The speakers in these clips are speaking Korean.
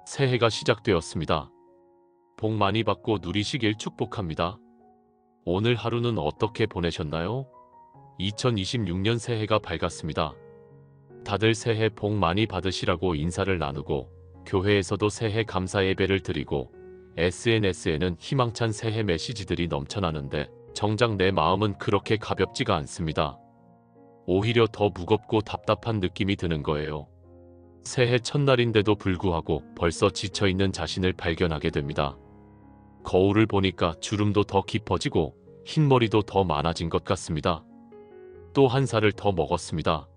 새해가 시작되었습니다. 복 많이 받고 누리시길 축복합니다. 오늘 하루는 어떻게 보내셨나요? 2026년 새해가 밝았습니다. 다들 새해 복 많이 받으시라고 인사를 나누고 교회에서도 새해 감사 예배를 드리고 SNS에는 희망찬 새해 메시지들이 넘쳐나는데 정작 내 마음은 그렇게 가볍지가 않습니다. 오히려 더 무겁고 답답한 느낌이 드는 거예요. 새해 첫날인데도 불구하고 벌써 지쳐있는 자신을 발견하게 됩니다. 거울을 보니까 주름도 더 깊어지고 흰머리도 더 많아진 것 같습니다. 또 한 살을 더 먹었습니다.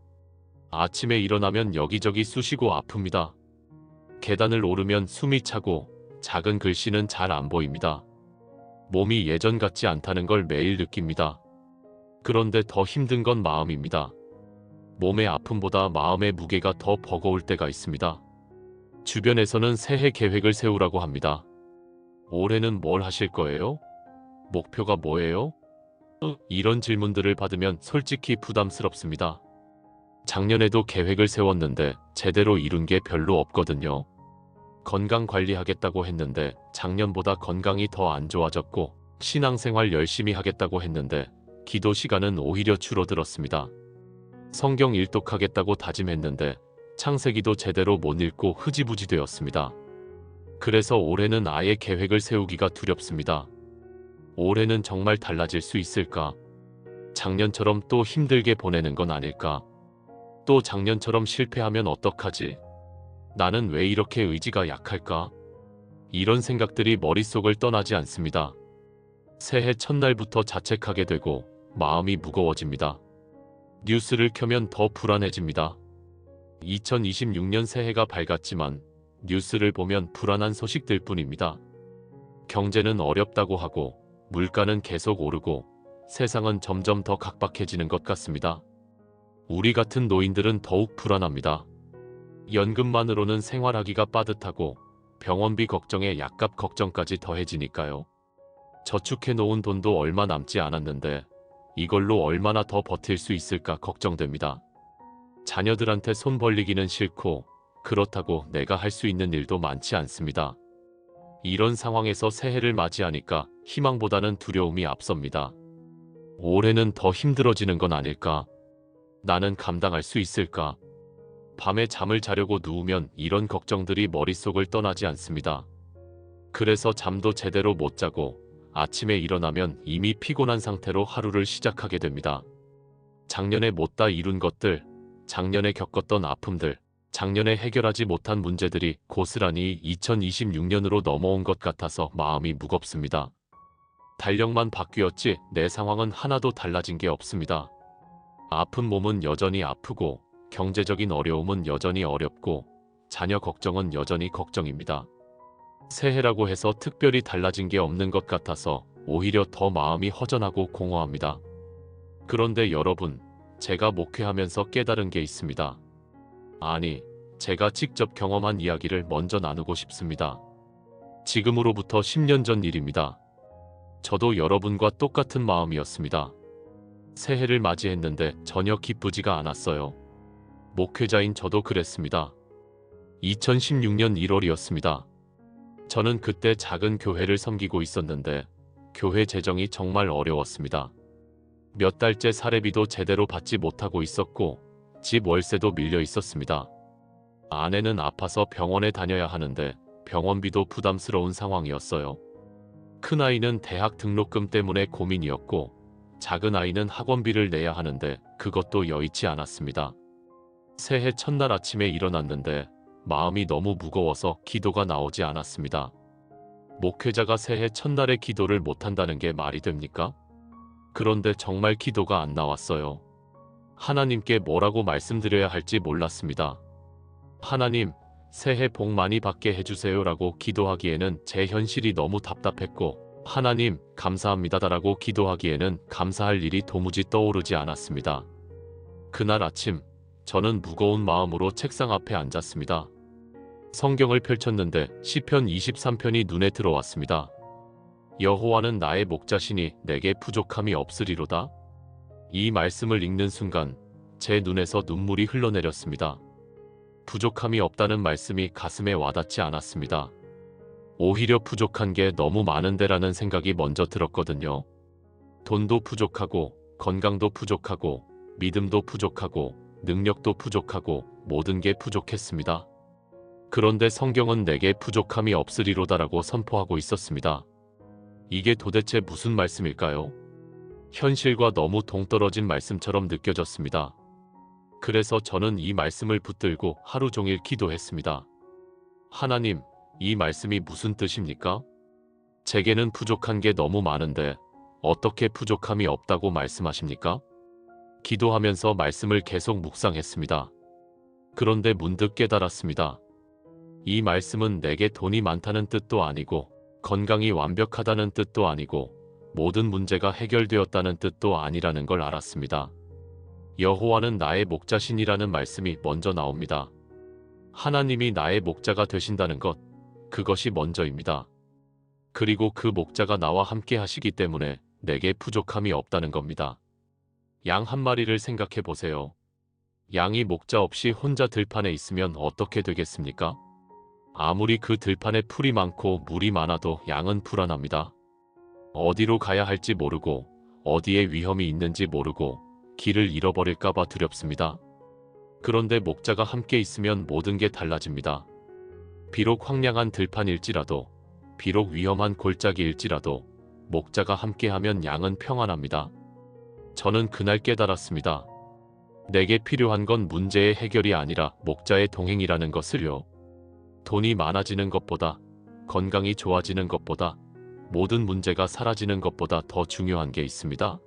아침에 일어나면 여기저기 쑤시고 아픕니다. 계단을 오르면 숨이 차고 작은 글씨는 잘 안 보입니다. 몸이 예전 같지 않다는 걸 매일 느낍니다. 그런데 더 힘든 건 마음입니다. 몸의 아픔보다 마음의 무게가 더 버거울 때가 있습니다. 주변에서는 새해 계획을 세우라고 합니다. 올해는 뭘 하실 거예요? 목표가 뭐예요? 이런 질문들을 받으면 솔직히 부담스럽습니다. 작년에도 계획을 세웠는데 제대로 이룬 게 별로 없거든요. 건강 관리하겠다고 했는데 작년보다 건강이 더 안 좋아졌고 신앙생활 열심히 하겠다고 했는데 기도 시간은 오히려 줄어들었습니다. 성경 일독하겠다고 다짐했는데 창세기도 제대로 못 읽고 흐지부지 되었습니다. 그래서 올해는 아예 계획을 세우기가 두렵습니다. 올해는 정말 달라질 수 있을까? 작년처럼 또 힘들게 보내는 건 아닐까? 또 작년처럼 실패하면 어떡하지? 나는 왜 이렇게 의지가 약할까? 이런 생각들이 머릿속을 떠나지 않습니다. 새해 첫날부터 자책하게 되고 마음이 무거워집니다. 뉴스를 켜면 더 불안해집니다. 2026년 새해가 밝았지만 뉴스를 보면 불안한 소식들 뿐입니다. 경제는 어렵다고 하고 물가는 계속 오르고 세상은 점점 더 각박해지는 것 같습니다. 우리 같은 노인들은 더욱 불안합니다. 연금만으로는 생활하기가 빠듯하고 병원비 걱정에 약값 걱정까지 더해지니까요. 저축해 놓은 돈도 얼마 남지 않았는데 이걸로 얼마나 더 버틸 수 있을까 걱정됩니다. 자녀들한테 손 벌리기는 싫고 그렇다고 내가 할 수 있는 일도 많지 않습니다. 이런 상황에서 새해를 맞이하니까 희망보다는 두려움이 앞섭니다. 올해는 더 힘들어지는 건 아닐까? 나는 감당할 수 있을까? 밤에 잠을 자려고 누우면 이런 걱정들이 머릿속을 떠나지 않습니다. 그래서 잠도 제대로 못 자고 아침에 일어나면 이미 피곤한 상태로 하루를 시작하게 됩니다. 작년에 못다 이룬 것들, 작년에 겪었던 아픔들, 작년에 해결하지 못한 문제들이 고스란히 2026년으로 넘어온 것 같아서 마음이 무겁습니다. 달력만 바뀌었지 내 상황은 하나도 달라진 게 없습니다. 아픈 몸은 여전히 아프고 경제적인 어려움은 여전히 어렵고 자녀 걱정은 여전히 걱정입니다. 새해라고 해서 특별히 달라진 게 없는 것 같아서 오히려 더 마음이 허전하고 공허합니다. 그런데 여러분, 제가 목회하면서 깨달은 게 있습니다. 아니, 제가 직접 경험한 이야기를 먼저 나누고 싶습니다. 지금으로부터 10년 전 일입니다. 저도 여러분과 똑같은 마음이었습니다. 새해를 맞이했는데 전혀 기쁘지가 않았어요. 목회자인 저도 그랬습니다. 2016년 1월이었습니다. 저는 그때 작은 교회를 섬기고 있었는데 교회 재정이 정말 어려웠습니다. 몇 달째 사례비도 제대로 받지 못하고 있었고 집 월세도 밀려 있었습니다. 아내는 아파서 병원에 다녀야 하는데 병원비도 부담스러운 상황이었어요. 큰아이는 대학 등록금 때문에 고민이었고 작은 아이는 학원비를 내야 하는데 그것도 여의치 않았습니다. 새해 첫날 아침에 일어났는데 마음이 너무 무거워서 기도가 나오지 않았습니다. 목회자가 새해 첫날에 기도를 못한다는 게 말이 됩니까? 그런데 정말 기도가 안 나왔어요. 하나님께 뭐라고 말씀드려야 할지 몰랐습니다. 하나님, 새해 복 많이 받게 해주세요라고 기도하기에는 제 현실이 너무 답답했고 하나님, 감사합니다라고 기도하기에는 감사할 일이 도무지 떠오르지 않았습니다. 그날 아침, 저는 무거운 마음으로 책상 앞에 앉았습니다. 성경을 펼쳤는데 시편 23편이 눈에 들어왔습니다. 여호와는 나의 목자시니 내게 부족함이 없으리로다. 이 말씀을 읽는 순간 제 눈에서 눈물이 흘러내렸습니다. 부족함이 없다는 말씀이 가슴에 와닿지 않았습니다. 오히려 부족한 게 너무 많은데라는 생각이 먼저 들었거든요. 돈도 부족하고, 건강도 부족하고, 믿음도 부족하고, 능력도 부족하고, 모든 게 부족했습니다. 그런데 성경은 내게 부족함이 없으리로다라고 선포하고 있었습니다. 이게 도대체 무슨 말씀일까요? 현실과 너무 동떨어진 말씀처럼 느껴졌습니다. 그래서 저는 이 말씀을 붙들고 하루 종일 기도했습니다. 하나님, 이 말씀이 무슨 뜻입니까? 제게는 부족한 게 너무 많은데 어떻게 부족함이 없다고 말씀하십니까? 기도하면서 말씀을 계속 묵상했습니다. 그런데 문득 깨달았습니다. 이 말씀은 내게 돈이 많다는 뜻도 아니고 건강이 완벽하다는 뜻도 아니고 모든 문제가 해결되었다는 뜻도 아니라는 걸 알았습니다. 여호와는 나의 목자신이라는 말씀이 먼저 나옵니다. 하나님이 나의 목자가 되신다는 것, 그것이 먼저입니다. 그리고 그 목자가 나와 함께 하시기 때문에 내게 부족함이 없다는 겁니다. 양 한 마리를 생각해 보세요. 양이 목자 없이 혼자 들판에 있으면 어떻게 되겠습니까? 아무리 그 들판에 풀이 많고 물이 많아도 양은 불안합니다. 어디로 가야 할지 모르고 어디에 위험이 있는지 모르고 길을 잃어버릴까봐 두렵습니다. 그런데 목자가 함께 있으면 모든 게 달라집니다. 비록 황량한 들판일지라도, 비록 위험한 골짜기일지라도 목자가 함께하면 양은 평안합니다. 저는 그날 깨달았습니다. 내게 필요한 건 문제의 해결이 아니라 목자의 동행이라는 것을요. 돈이 많아지는 것보다, 건강이 좋아지는 것보다, 모든 문제가 사라지는 것보다 더 중요한 게 있습니다.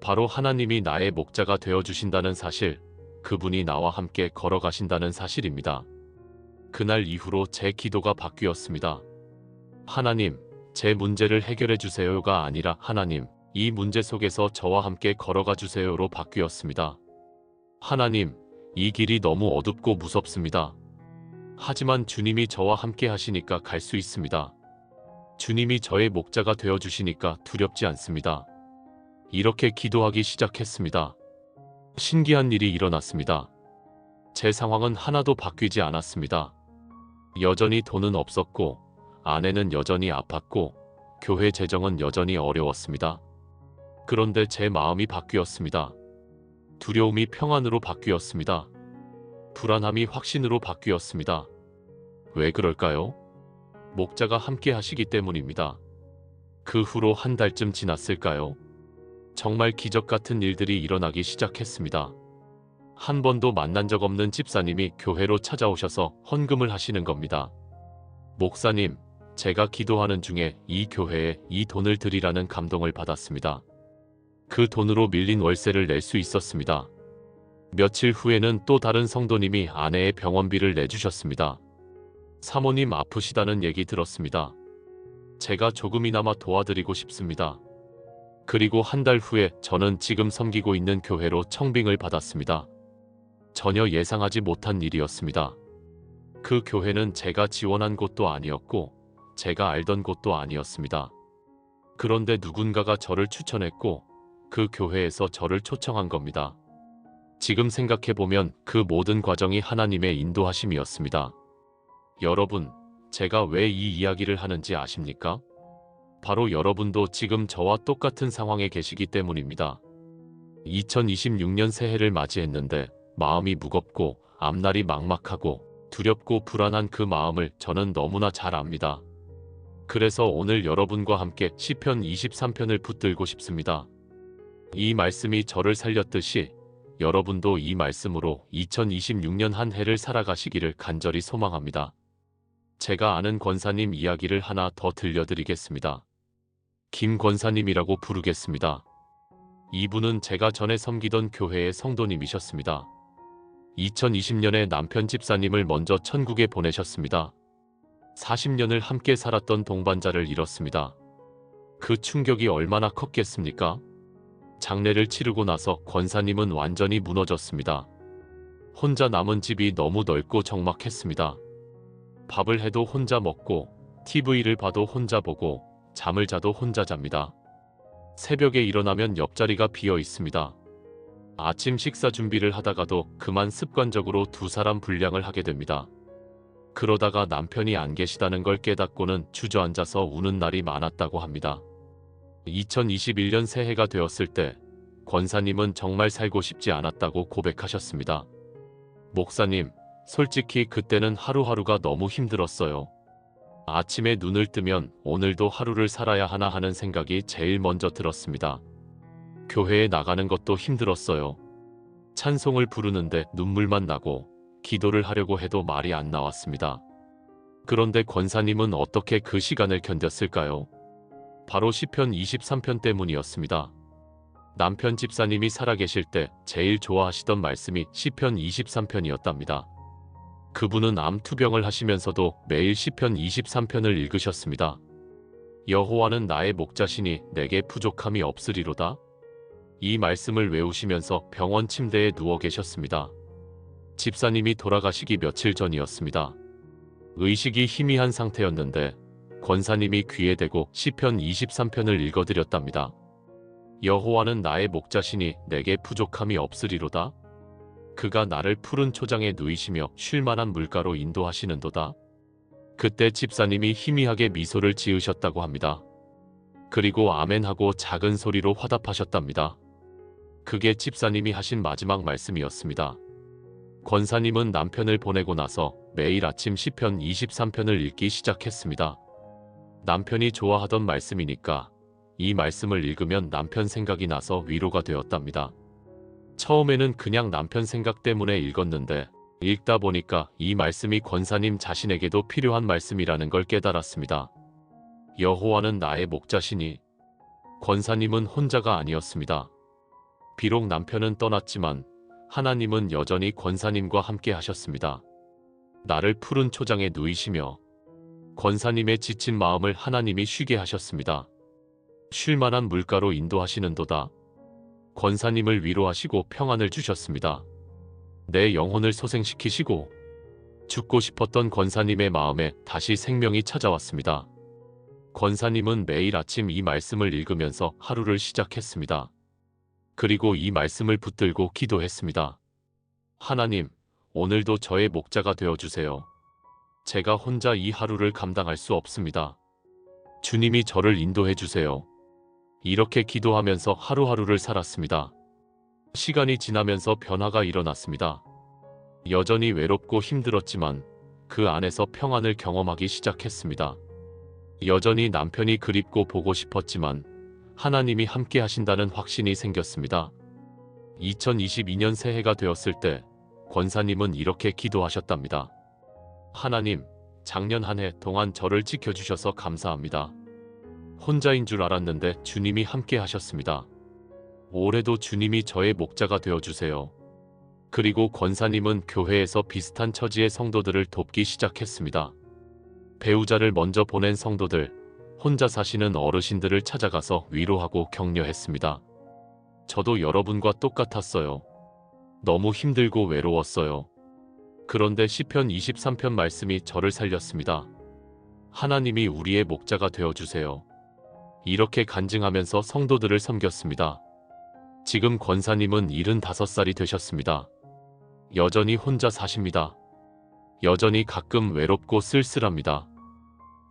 바로 하나님이 나의 목자가 되어주신다는 사실, 그분이 나와 함께 걸어가신다는 사실입니다. 그날 이후로 제 기도가 바뀌었습니다. 하나님, 제 문제를 해결해 주세요가 아니라 하나님, 이 문제 속에서 저와 함께 걸어가 주세요로 바뀌었습니다. 하나님, 이 길이 너무 어둡고 무섭습니다. 하지만 주님이 저와 함께 하시니까 갈 수 있습니다. 주님이 저의 목자가 되어주시니까 두렵지 않습니다. 이렇게 기도하기 시작했습니다. 신기한 일이 일어났습니다. 제 상황은 하나도 바뀌지 않았습니다. 여전히 돈은 없었고, 아내는 여전히 아팠고, 교회 재정은 여전히 어려웠습니다. 그런데 제 마음이 바뀌었습니다. 두려움이 평안으로 바뀌었습니다. 불안함이 확신으로 바뀌었습니다. 왜 그럴까요? 목자가 함께 하시기 때문입니다. 그 후로 한 달쯤 지났을까요? 정말 기적 같은 일들이 일어나기 시작했습니다. 한 번도 만난 적 없는 집사님이 교회로 찾아오셔서 헌금을 하시는 겁니다. 목사님, 제가 기도하는 중에 이 교회에 이 돈을 드리라는 감동을 받았습니다. 그 돈으로 밀린 월세를 낼 수 있었습니다. 며칠 후에는 또 다른 성도님이 아내의 병원비를 내주셨습니다. 사모님 아프시다는 얘기 들었습니다. 제가 조금이나마 도와드리고 싶습니다. 그리고 한 달 후에 저는 지금 섬기고 있는 교회로 청빙을 받았습니다. 전혀 예상하지 못한 일이었습니다. 그 교회는 제가 지원한 곳도 아니었고 제가 알던 곳도 아니었습니다. 그런데 누군가가 저를 추천했고 그 교회에서 저를 초청한 겁니다. 지금 생각해보면 그 모든 과정이 하나님의 인도하심이었습니다. 여러분, 제가 왜 이 이야기를 하는지 아십니까? 바로 여러분도 지금 저와 똑같은 상황에 계시기 때문입니다. 2026년 새해를 맞이했는데 마음이 무겁고 앞날이 막막하고 두렵고 불안한 그 마음을 저는 너무나 잘 압니다. 그래서 오늘 여러분과 함께 시편 23편을 붙들고 싶습니다. 이 말씀이 저를 살렸듯이 여러분도 이 말씀으로 2026년 한 해를 살아가시기를 간절히 소망합니다. 제가 아는 권사님 이야기를 하나 더 들려드리겠습니다. 김 권사님이라고 부르겠습니다. 이분은 제가 전에 섬기던 교회의 성도님이셨습니다. 2020년에 남편 집사님을 먼저 천국에 보내셨습니다. 40년을 함께 살았던 동반자를 잃었습니다. 그 충격이 얼마나 컸겠습니까? 장례를 치르고 나서 권사님은 완전히 무너졌습니다. 혼자 남은 집이 너무 넓고 적막했습니다. 밥을 해도 혼자 먹고 TV를 봐도 혼자 보고 잠을 자도 혼자 잡니다. 새벽에 일어나면 옆자리가 비어 있습니다. 아침 식사 준비를 하다가도 그만 습관적으로 두 사람 분량을 하게 됩니다. 그러다가 남편이 안 계시다는 걸 깨닫고는 주저앉아서 우는 날이 많았다고 합니다. 2021년 새해가 되었을 때 권사님은 정말 살고 싶지 않았다고 고백하셨습니다. 목사님, 솔직히 그때는 하루하루가 너무 힘들었어요. 아침에 눈을 뜨면 오늘도 하루를 살아야 하나 하는 생각이 제일 먼저 들었습니다. 교회에 나가는 것도 힘들었어요. 찬송을 부르는데 눈물만 나고 기도를 하려고 해도 말이 안 나왔습니다. 그런데 권사님은 어떻게 그 시간을 견뎠을까요? 바로 시편 23편 때문이었습니다. 남편 집사님이 살아계실 때 제일 좋아하시던 말씀이 시편 23편이었답니다. 그분은 암 투병을 하시면서도 매일 시편 23편을 읽으셨습니다. 여호와는 나의 목자시니 내게 부족함이 없으리로다. 이 말씀을 외우시면서 병원 침대에 누워 계셨습니다. 집사님이 돌아가시기 며칠 전이었습니다. 의식이 희미한 상태였는데 권사님이 귀에 대고 시편 23편을 읽어드렸답니다. 여호와는 나의 목자시니 내게 부족함이 없으리로다. 그가 나를 푸른 초장에 누이시며 쉴만한 물가로 인도하시는도다. 그때 집사님이 희미하게 미소를 지으셨다고 합니다. 그리고 아멘하고 작은 소리로 화답하셨답니다. 그게 집사님이 하신 마지막 말씀이었습니다. 권사님은 남편을 보내고 나서 매일 아침 시편 23편을 읽기 시작했습니다. 남편이 좋아하던 말씀이니까 이 말씀을 읽으면 남편 생각이 나서 위로가 되었답니다. 처음에는 그냥 남편 생각 때문에 읽었는데 읽다 보니까 이 말씀이 권사님 자신에게도 필요한 말씀이라는 걸 깨달았습니다. 여호와는 나의 목자시니. 권사님은 혼자가 아니었습니다. 비록 남편은 떠났지만 하나님은 여전히 권사님과 함께 하셨습니다. 나를 푸른 초장에 누이시며 권사님의 지친 마음을 하나님이 쉬게 하셨습니다. 쉴만한 물가로 인도하시는도다. 권사님을 위로하시고 평안을 주셨습니다. 내 영혼을 소생시키시고 죽고 싶었던 권사님의 마음에 다시 생명이 찾아왔습니다. 권사님은 매일 아침 이 말씀을 읽으면서 하루를 시작했습니다. 그리고 이 말씀을 붙들고 기도했습니다. 하나님, 오늘도 저의 목자가 되어주세요. 제가 혼자 이 하루를 감당할 수 없습니다. 주님이 저를 인도해 주세요. 이렇게 기도하면서 하루하루를 살았습니다. 시간이 지나면서 변화가 일어났습니다. 여전히 외롭고 힘들었지만 그 안에서 평안을 경험하기 시작했습니다. 여전히 남편이 그립고 보고 싶었지만 하나님이 함께 하신다는 확신이 생겼습니다. 2022년 새해가 되었을 때 권사님은 이렇게 기도하셨답니다. 하나님, 작년 한 해 동안 저를 지켜주셔서 감사합니다. 혼자인 줄 알았는데 주님이 함께 하셨습니다. 올해도 주님이 저의 목자가 되어주세요. 그리고 권사님은 교회에서 비슷한 처지의 성도들을 돕기 시작했습니다. 배우자를 먼저 보낸 성도들, 혼자 사시는 어르신들을 찾아가서 위로하고 격려했습니다. 저도 여러분과 똑같았어요. 너무 힘들고 외로웠어요. 그런데 시편 23편 말씀이 저를 살렸습니다. 하나님이 우리의 목자가 되어주세요. 이렇게 간증하면서 성도들을 섬겼습니다. 지금 권사님은 75살이 되셨습니다. 여전히 혼자 사십니다. 여전히 가끔 외롭고 쓸쓸합니다.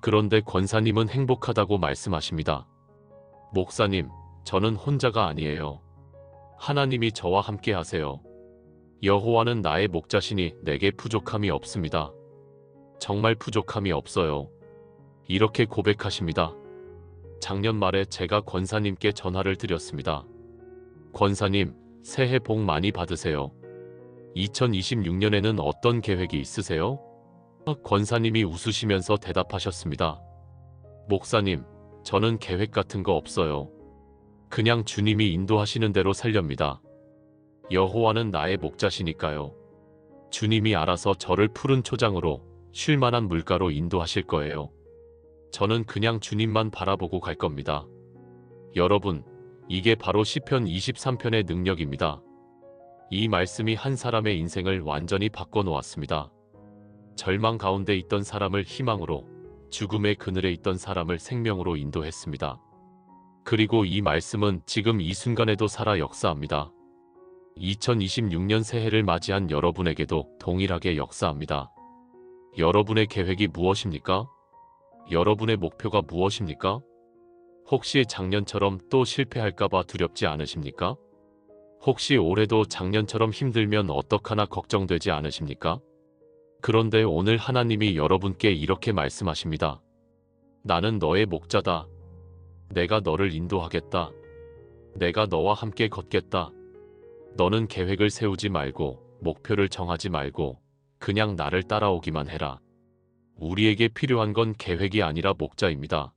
그런데 권사님은 행복하다고 말씀하십니다. 목사님, 저는 혼자가 아니에요. 하나님이 저와 함께 하세요. 여호와는 나의 목자시니 내게 부족함이 없습니다. 정말 부족함이 없어요. 이렇게 고백하십니다. 작년 말에 제가 권사님께 전화를 드렸습니다. 권사님, 새해 복 많이 받으세요. 2026년에는 어떤 계획이 있으세요? 권사님이 웃으시면서 대답하셨습니다. 목사님, 저는 계획 같은 거 없어요. 그냥 주님이 인도하시는 대로 살렵니다. 여호와는 나의 목자시니까요. 주님이 알아서 저를 푸른 초장으로 쉴만한 물가로 인도하실 거예요. 저는 그냥 주님만 바라보고 갈 겁니다. 여러분, 이게 바로 시편 23편의 능력입니다. 이 말씀이 한 사람의 인생을 완전히 바꿔놓았습니다. 절망 가운데 있던 사람을 희망으로, 죽음의 그늘에 있던 사람을 생명으로 인도했습니다. 그리고 이 말씀은 지금 이 순간에도 살아 역사합니다. 2026년 새해를 맞이한 여러분에게도 동일하게 역사합니다. 여러분의 계획이 무엇입니까? 여러분의 목표가 무엇입니까? 혹시 작년처럼 또 실패할까봐 두렵지 않으십니까? 혹시 올해도 작년처럼 힘들면 어떡하나 걱정되지 않으십니까? 그런데 오늘 하나님이 여러분께 이렇게 말씀하십니다. 나는 너의 목자다. 내가 너를 인도하겠다. 내가 너와 함께 걷겠다. 너는 계획을 세우지 말고 목표를 정하지 말고 그냥 나를 따라오기만 해라. 우리에게 필요한 건 계획이 아니라 목자입니다.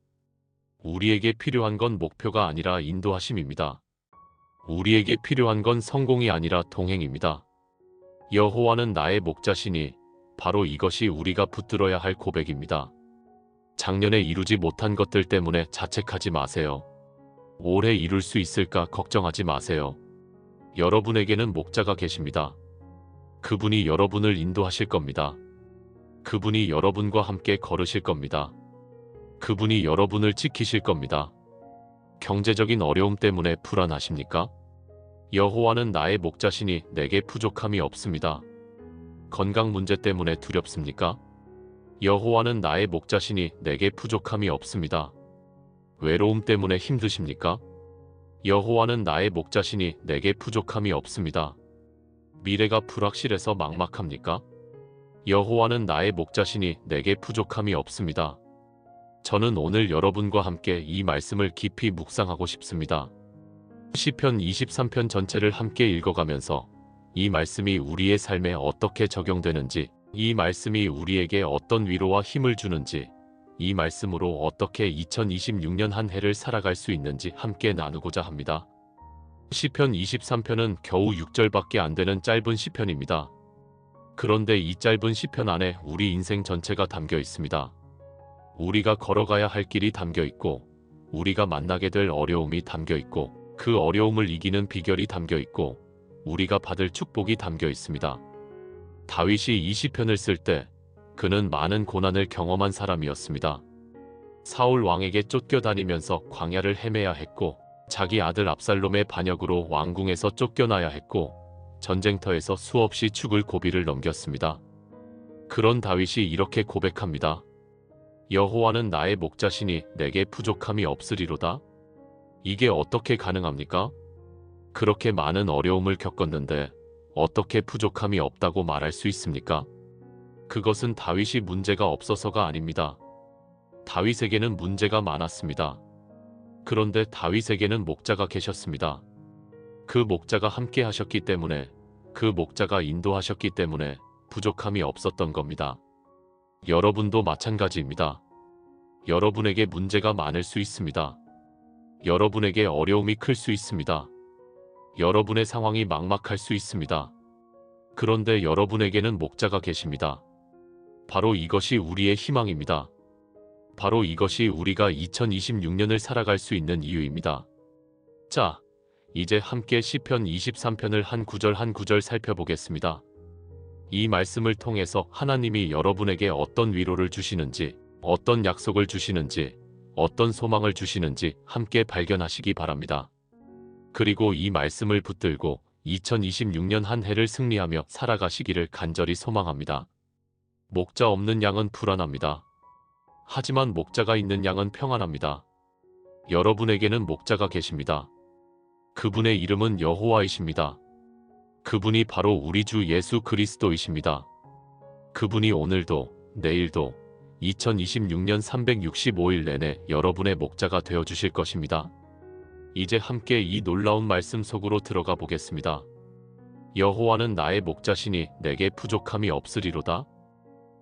우리에게 필요한 건 목표가 아니라 인도하심입니다. 우리에게 필요한 건 성공이 아니라 동행입니다. 여호와는 나의 목자시니 바로 이것이 우리가 붙들어야 할 고백입니다. 작년에 이루지 못한 것들 때문에 자책하지 마세요. 올해 이룰 수 있을까 걱정하지 마세요. 여러분에게는 목자가 계십니다. 그분이 여러분을 인도하실 겁니다. 그분이 여러분과 함께 걸으실 겁니다. 그분이 여러분을 지키실 겁니다. 경제적인 어려움 때문에 불안하십니까? 여호와는 나의 목자시니 내게 부족함이 없습니다. 건강 문제 때문에 두렵습니까? 여호와는 나의 목자시니 내게 부족함이 없습니다. 외로움 때문에 힘드십니까? 여호와는 나의 목자시니 내게 부족함이 없습니다. 미래가 불확실해서 막막합니까? 여호와는 나의 목자시니 내게 부족함이 없습니다. 저는 오늘 여러분과 함께 이 말씀을 깊이 묵상하고 싶습니다. 시편 23편 전체를 함께 읽어가면서 이 말씀이 우리의 삶에 어떻게 적용되는지, 이 말씀이 우리에게 어떤 위로와 힘을 주는지, 이 말씀으로 어떻게 2026년 한 해를 살아갈 수 있는지 함께 나누고자 합니다. 시편 23편은 겨우 6절밖에 안 되는 짧은 시편입니다. 그런데 이 짧은 시편 안에 우리 인생 전체가 담겨 있습니다. 우리가 걸어가야 할 길이 담겨 있고, 우리가 만나게 될 어려움이 담겨 있고, 그 어려움을 이기는 비결이 담겨 있고, 우리가 받을 축복이 담겨 있습니다. 다윗이 이 시편을 쓸 때 그는 많은 고난을 경험한 사람이었습니다. 사울 왕에게 쫓겨다니면서 광야를 헤매야 했고, 자기 아들 압살롬의 반역으로 왕궁에서 쫓겨나야 했고, 전쟁터에서 수없이 죽을 고비를 넘겼습니다. 그런 다윗이 이렇게 고백합니다. 여호와는 나의 목자시니 내게 부족함이 없으리로다. 이게 어떻게 가능합니까? 그렇게 많은 어려움을 겪었는데 어떻게 부족함이 없다고 말할 수 있습니까? 그것은 다윗이 문제가 없어서가 아닙니다. 다윗에게는 문제가 많았습니다. 그런데 다윗에게는 목자가 계셨습니다. 그 목자가 함께 하셨기 때문에, 그 목자가 인도하셨기 때문에 부족함이 없었던 겁니다. 여러분도 마찬가지입니다. 여러분에게 문제가 많을 수 있습니다. 여러분에게 어려움이 클 수 있습니다. 여러분의 상황이 막막할 수 있습니다. 그런데 여러분에게는 목자가 계십니다. 바로 이것이 우리의 희망입니다. 바로 이것이 우리가 2026년을 살아갈 수 있는 이유입니다. 자, 이제 함께 시편 23편을 한 구절 한 구절 살펴보겠습니다. 이 말씀을 통해서 하나님이 여러분에게 어떤 위로를 주시는지, 어떤 약속을 주시는지, 어떤 소망을 주시는지 함께 발견하시기 바랍니다. 그리고 이 말씀을 붙들고 2026년 한 해를 승리하며 살아가시기를 간절히 소망합니다. 목자 없는 양은 불안합니다. 하지만 목자가 있는 양은 평안합니다. 여러분에게는 목자가 계십니다. 그분의 이름은 여호와이십니다. 그분이 바로 우리 주 예수 그리스도이십니다. 그분이 오늘도, 내일도, 2026년 365일 내내 여러분의 목자가 되어주실 것입니다. 이제 함께 이 놀라운 말씀 속으로 들어가 보겠습니다. 여호와는 나의 목자시니 내게 부족함이 없으리로다.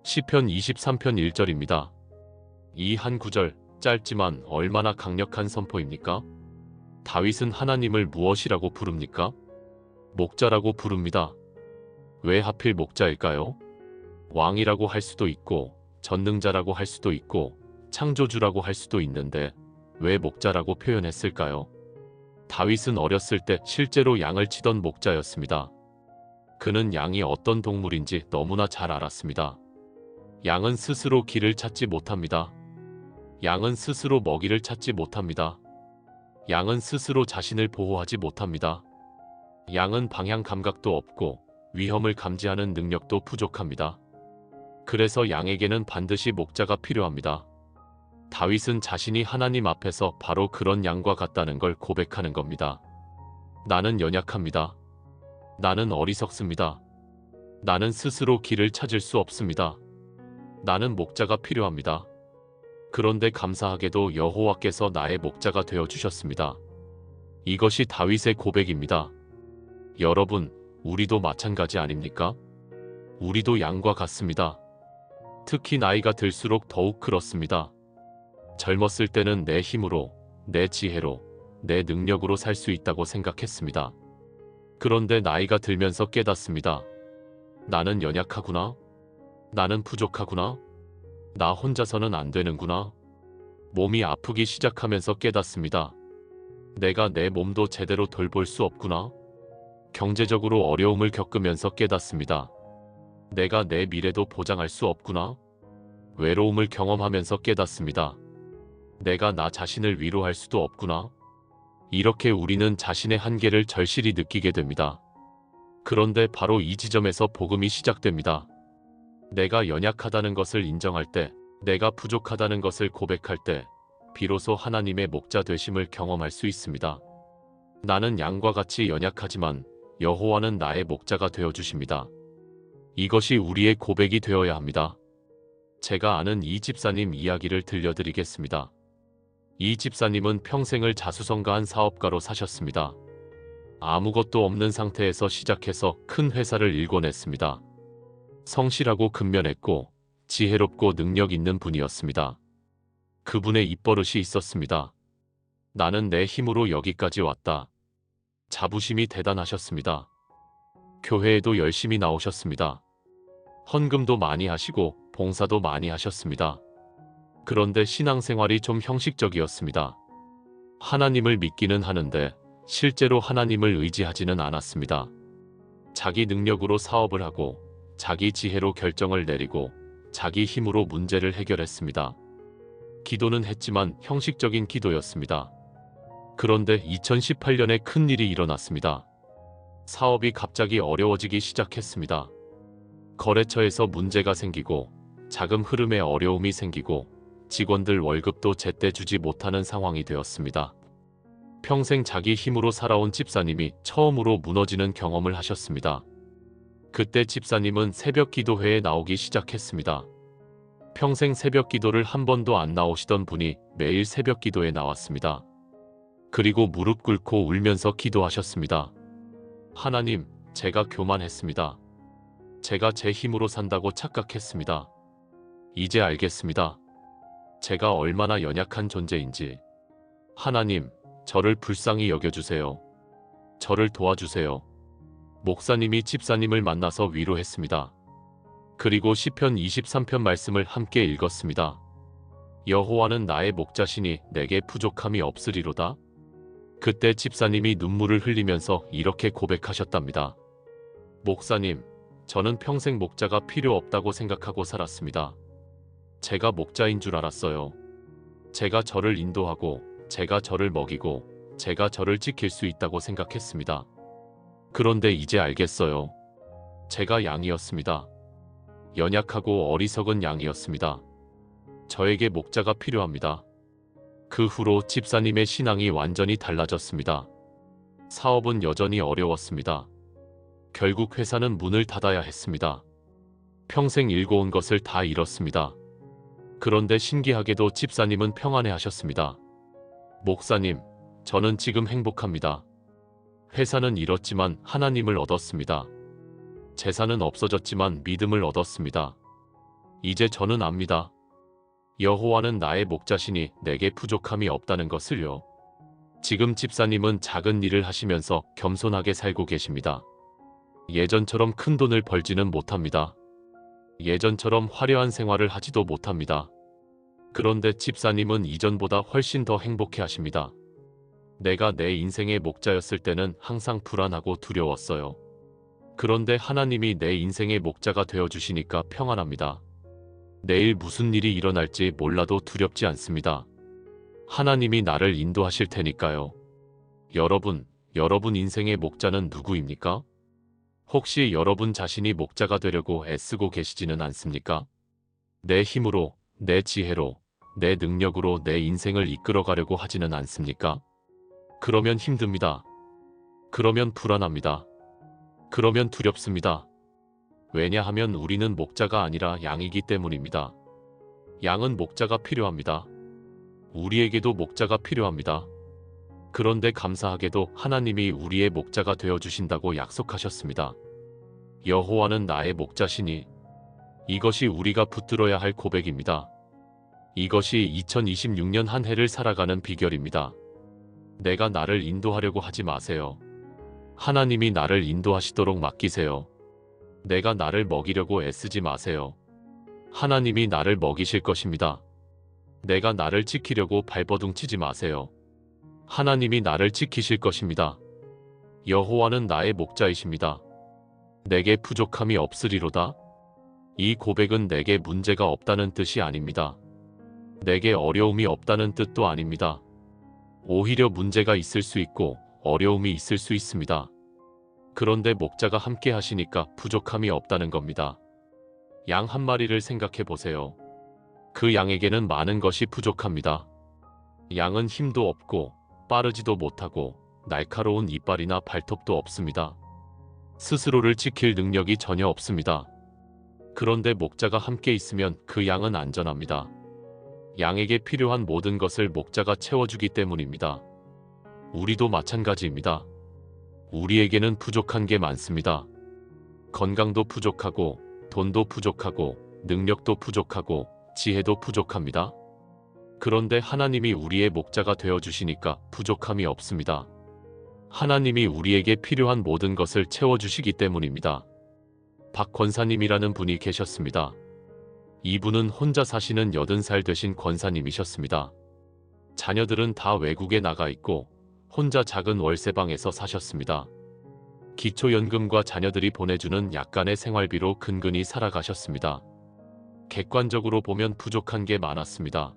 시편 23편 1절입니다. 이 한 구절, 짧지만 얼마나 강력한 선포입니까? 다윗은 하나님을 무엇이라고 부릅니까? 목자라고 부릅니다. 왜 하필 목자일까요? 왕이라고 할 수도 있고, 전능자라고 할 수도 있고, 창조주라고 할 수도 있는데 왜 목자라고 표현했을까요? 다윗은 어렸을 때 실제로 양을 치던 목자였습니다. 그는 양이 어떤 동물인지 너무나 잘 알았습니다. 양은 스스로 길을 찾지 못합니다. 양은 스스로 먹이를 찾지 못합니다. 양은 스스로 자신을 보호하지 못합니다. 양은 방향 감각도 없고 위험을 감지하는 능력도 부족합니다. 그래서 양에게는 반드시 목자가 필요합니다. 다윗은 자신이 하나님 앞에서 바로 그런 양과 같다는 걸 고백하는 겁니다. 나는 연약합니다. 나는 어리석습니다. 나는 스스로 길을 찾을 수 없습니다. 나는 목자가 필요합니다. 그런데 감사하게도 여호와께서 나의 목자가 되어 주셨습니다. 이것이 다윗의 고백입니다. 여러분, 우리도 마찬가지 아닙니까? 우리도 양과 같습니다. 특히 나이가 들수록 더욱 그렇습니다. 젊었을 때는 내 힘으로, 내 지혜로, 내 능력으로 살 수 있다고 생각했습니다. 그런데 나이가 들면서 깨닫습니다. 나는 연약하구나. 나는 부족하구나. 나 혼자서는 안 되는구나. 몸이 아프기 시작하면서 깨닫습니다. 내가 내 몸도 제대로 돌볼 수 없구나. 경제적으로 어려움을 겪으면서 깨닫습니다. 내가 내 미래도 보장할 수 없구나. 외로움을 경험하면서 깨닫습니다. 내가 나 자신을 위로할 수도 없구나. 이렇게 우리는 자신의 한계를 절실히 느끼게 됩니다. 그런데 바로 이 지점에서 복음이 시작됩니다. 내가 연약하다는 것을 인정할 때, 내가 부족하다는 것을 고백할 때, 비로소 하나님의 목자 되심을 경험할 수 있습니다. 나는 양과 같이 연약하지만 여호와는 나의 목자가 되어 주십니다. 이것이 우리의 고백이 되어야 합니다. 제가 아는 이 집사님 이야기를 들려드리겠습니다. 이 집사님은 평생을 자수성가한 사업가로 사셨습니다. 아무것도 없는 상태에서 시작해서 큰 회사를 일궈냈습니다. 성실하고 근면했고 지혜롭고 능력 있는 분이었습니다. 그분의 입버릇이 있었습니다. 나는 내 힘으로 여기까지 왔다. 자부심이 대단하셨습니다. 교회에도 열심히 나오셨습니다. 헌금도 많이 하시고 봉사도 많이 하셨습니다. 그런데 신앙생활이 좀 형식적이었습니다. 하나님을 믿기는 하는데 실제로 하나님을 의지하지는 않았습니다. 자기 능력으로 사업을 하고 자기 지혜로 결정을 내리고 자기 힘으로 문제를 해결했습니다. 기도는 했지만 형식적인 기도였습니다. 그런데 2018년에 큰 일이 일어났습니다. 사업이 갑자기 어려워지기 시작했습니다. 거래처에서 문제가 생기고 자금 흐름에 어려움이 생기고 직원들 월급도 제때 주지 못하는 상황이 되었습니다. 평생 자기 힘으로 살아온 집사님이 처음으로 무너지는 경험을 하셨습니다. 그때 집사님은 새벽 기도회에 나오기 시작했습니다. 평생 새벽 기도를 한 번도 안 나오시던 분이 매일 새벽 기도에 나왔습니다. 그리고 무릎 꿇고 울면서 기도하셨습니다. 하나님, 제가 교만했습니다. 제가 제 힘으로 산다고 착각했습니다. 이제 알겠습니다. 제가 얼마나 연약한 존재인지. 하나님, 저를 불쌍히 여겨주세요. 저를 도와주세요. 목사님이 집사님을 만나서 위로했습니다. 그리고 시편 23편 말씀을 함께 읽었습니다. 여호와는 나의 목자시니 내게 부족함이 없으리로다. 그때 집사님이 눈물을 흘리면서 이렇게 고백하셨답니다. 목사님, 저는 평생 목자가 필요 없다고 생각하고 살았습니다. 제가 목자인 줄 알았어요. 제가 저를 인도하고 제가 저를 먹이고 제가 저를 지킬 수 있다고 생각했습니다. 그런데 이제 알겠어요. 제가 양이었습니다. 연약하고 어리석은 양이었습니다. 저에게 목자가 필요합니다. 그 후로 집사님의 신앙이 완전히 달라졌습니다. 사업은 여전히 어려웠습니다. 결국 회사는 문을 닫아야 했습니다. 평생 일궈온 것을 다 잃었습니다. 그런데 신기하게도 집사님은 평안해 하셨습니다. 목사님, 저는 지금 행복합니다. 회사는 잃었지만 하나님을 얻었습니다. 재산은 없어졌지만 믿음을 얻었습니다. 이제 저는 압니다. 여호와는 나의 목자시니 내게 부족함이 없다는 것을요. 지금 집사님은 작은 일을 하시면서 겸손하게 살고 계십니다. 예전처럼 큰 돈을 벌지는 못합니다. 예전처럼 화려한 생활을 하지도 못합니다. 그런데 집사님은 이전보다 훨씬 더 행복해 하십니다. 내가 내 인생의 목자였을 때는 항상 불안하고 두려웠어요. 그런데 하나님이 내 인생의 목자가 되어주시니까 평안합니다. 내일 무슨 일이 일어날지 몰라도 두렵지 않습니다. 하나님이 나를 인도하실 테니까요. 여러분, 여러분 인생의 목자는 누구입니까? 혹시 여러분 자신이 목자가 되려고 애쓰고 계시지는 않습니까? 내 힘으로, 내 지혜로, 내 능력으로 내 인생을 이끌어가려고 하지는 않습니까? 그러면 힘듭니다. 그러면 불안합니다. 그러면 두렵습니다. 왜냐하면 우리는 목자가 아니라 양이기 때문입니다. 양은 목자가 필요합니다. 우리에게도 목자가 필요합니다. 그런데 감사하게도 하나님이 우리의 목자가 되어주신다고 약속하셨습니다. 여호와는 나의 목자시니. 이것이 우리가 붙들어야 할 고백입니다. 이것이 2026년 한 해를 살아가는 비결입니다. 내가 나를 인도하려고 하지 마세요. 하나님이 나를 인도하시도록 맡기세요. 내가 나를 먹이려고 애쓰지 마세요. 하나님이 나를 먹이실 것입니다. 내가 나를 지키려고 발버둥 치지 마세요. 하나님이 나를 지키실 것입니다. 여호와는 나의 목자이십니다. 내게 부족함이 없으리로다. 이 고백은 내게 문제가 없다는 뜻이 아닙니다. 내게 어려움이 없다는 뜻도 아닙니다. 오히려 문제가 있을 수 있고 어려움이 있을 수 있습니다. 그런데 목자가 함께 하시니까 부족함이 없다는 겁니다. 양 한 마리를 생각해 보세요. 그 양에게는 많은 것이 부족합니다. 양은 힘도 없고 빠르지도 못하고 날카로운 이빨이나 발톱도 없습니다. 스스로를 지킬 능력이 전혀 없습니다. 그런데 목자가 함께 있으면 그 양은 안전합니다. 양에게 필요한 모든 것을 목자가 채워주기 때문입니다. 우리도 마찬가지입니다. 우리에게는 부족한 게 많습니다. 건강도 부족하고 돈도 부족하고 능력도 부족하고 지혜도 부족합니다. 그런데 하나님이 우리의 목자가 되어주시니까 부족함이 없습니다. 하나님이 우리에게 필요한 모든 것을 채워주시기 때문입니다. 박 권사님이라는 분이 계셨습니다. 이분은 혼자 사시는 80살 되신 권사님이셨습니다. 자녀들은 다 외국에 나가 있고 혼자 작은 월세방에서 사셨습니다. 기초연금과 자녀들이 보내주는 약간의 생활비로 근근히 살아가셨습니다. 객관적으로 보면 부족한 게 많았습니다.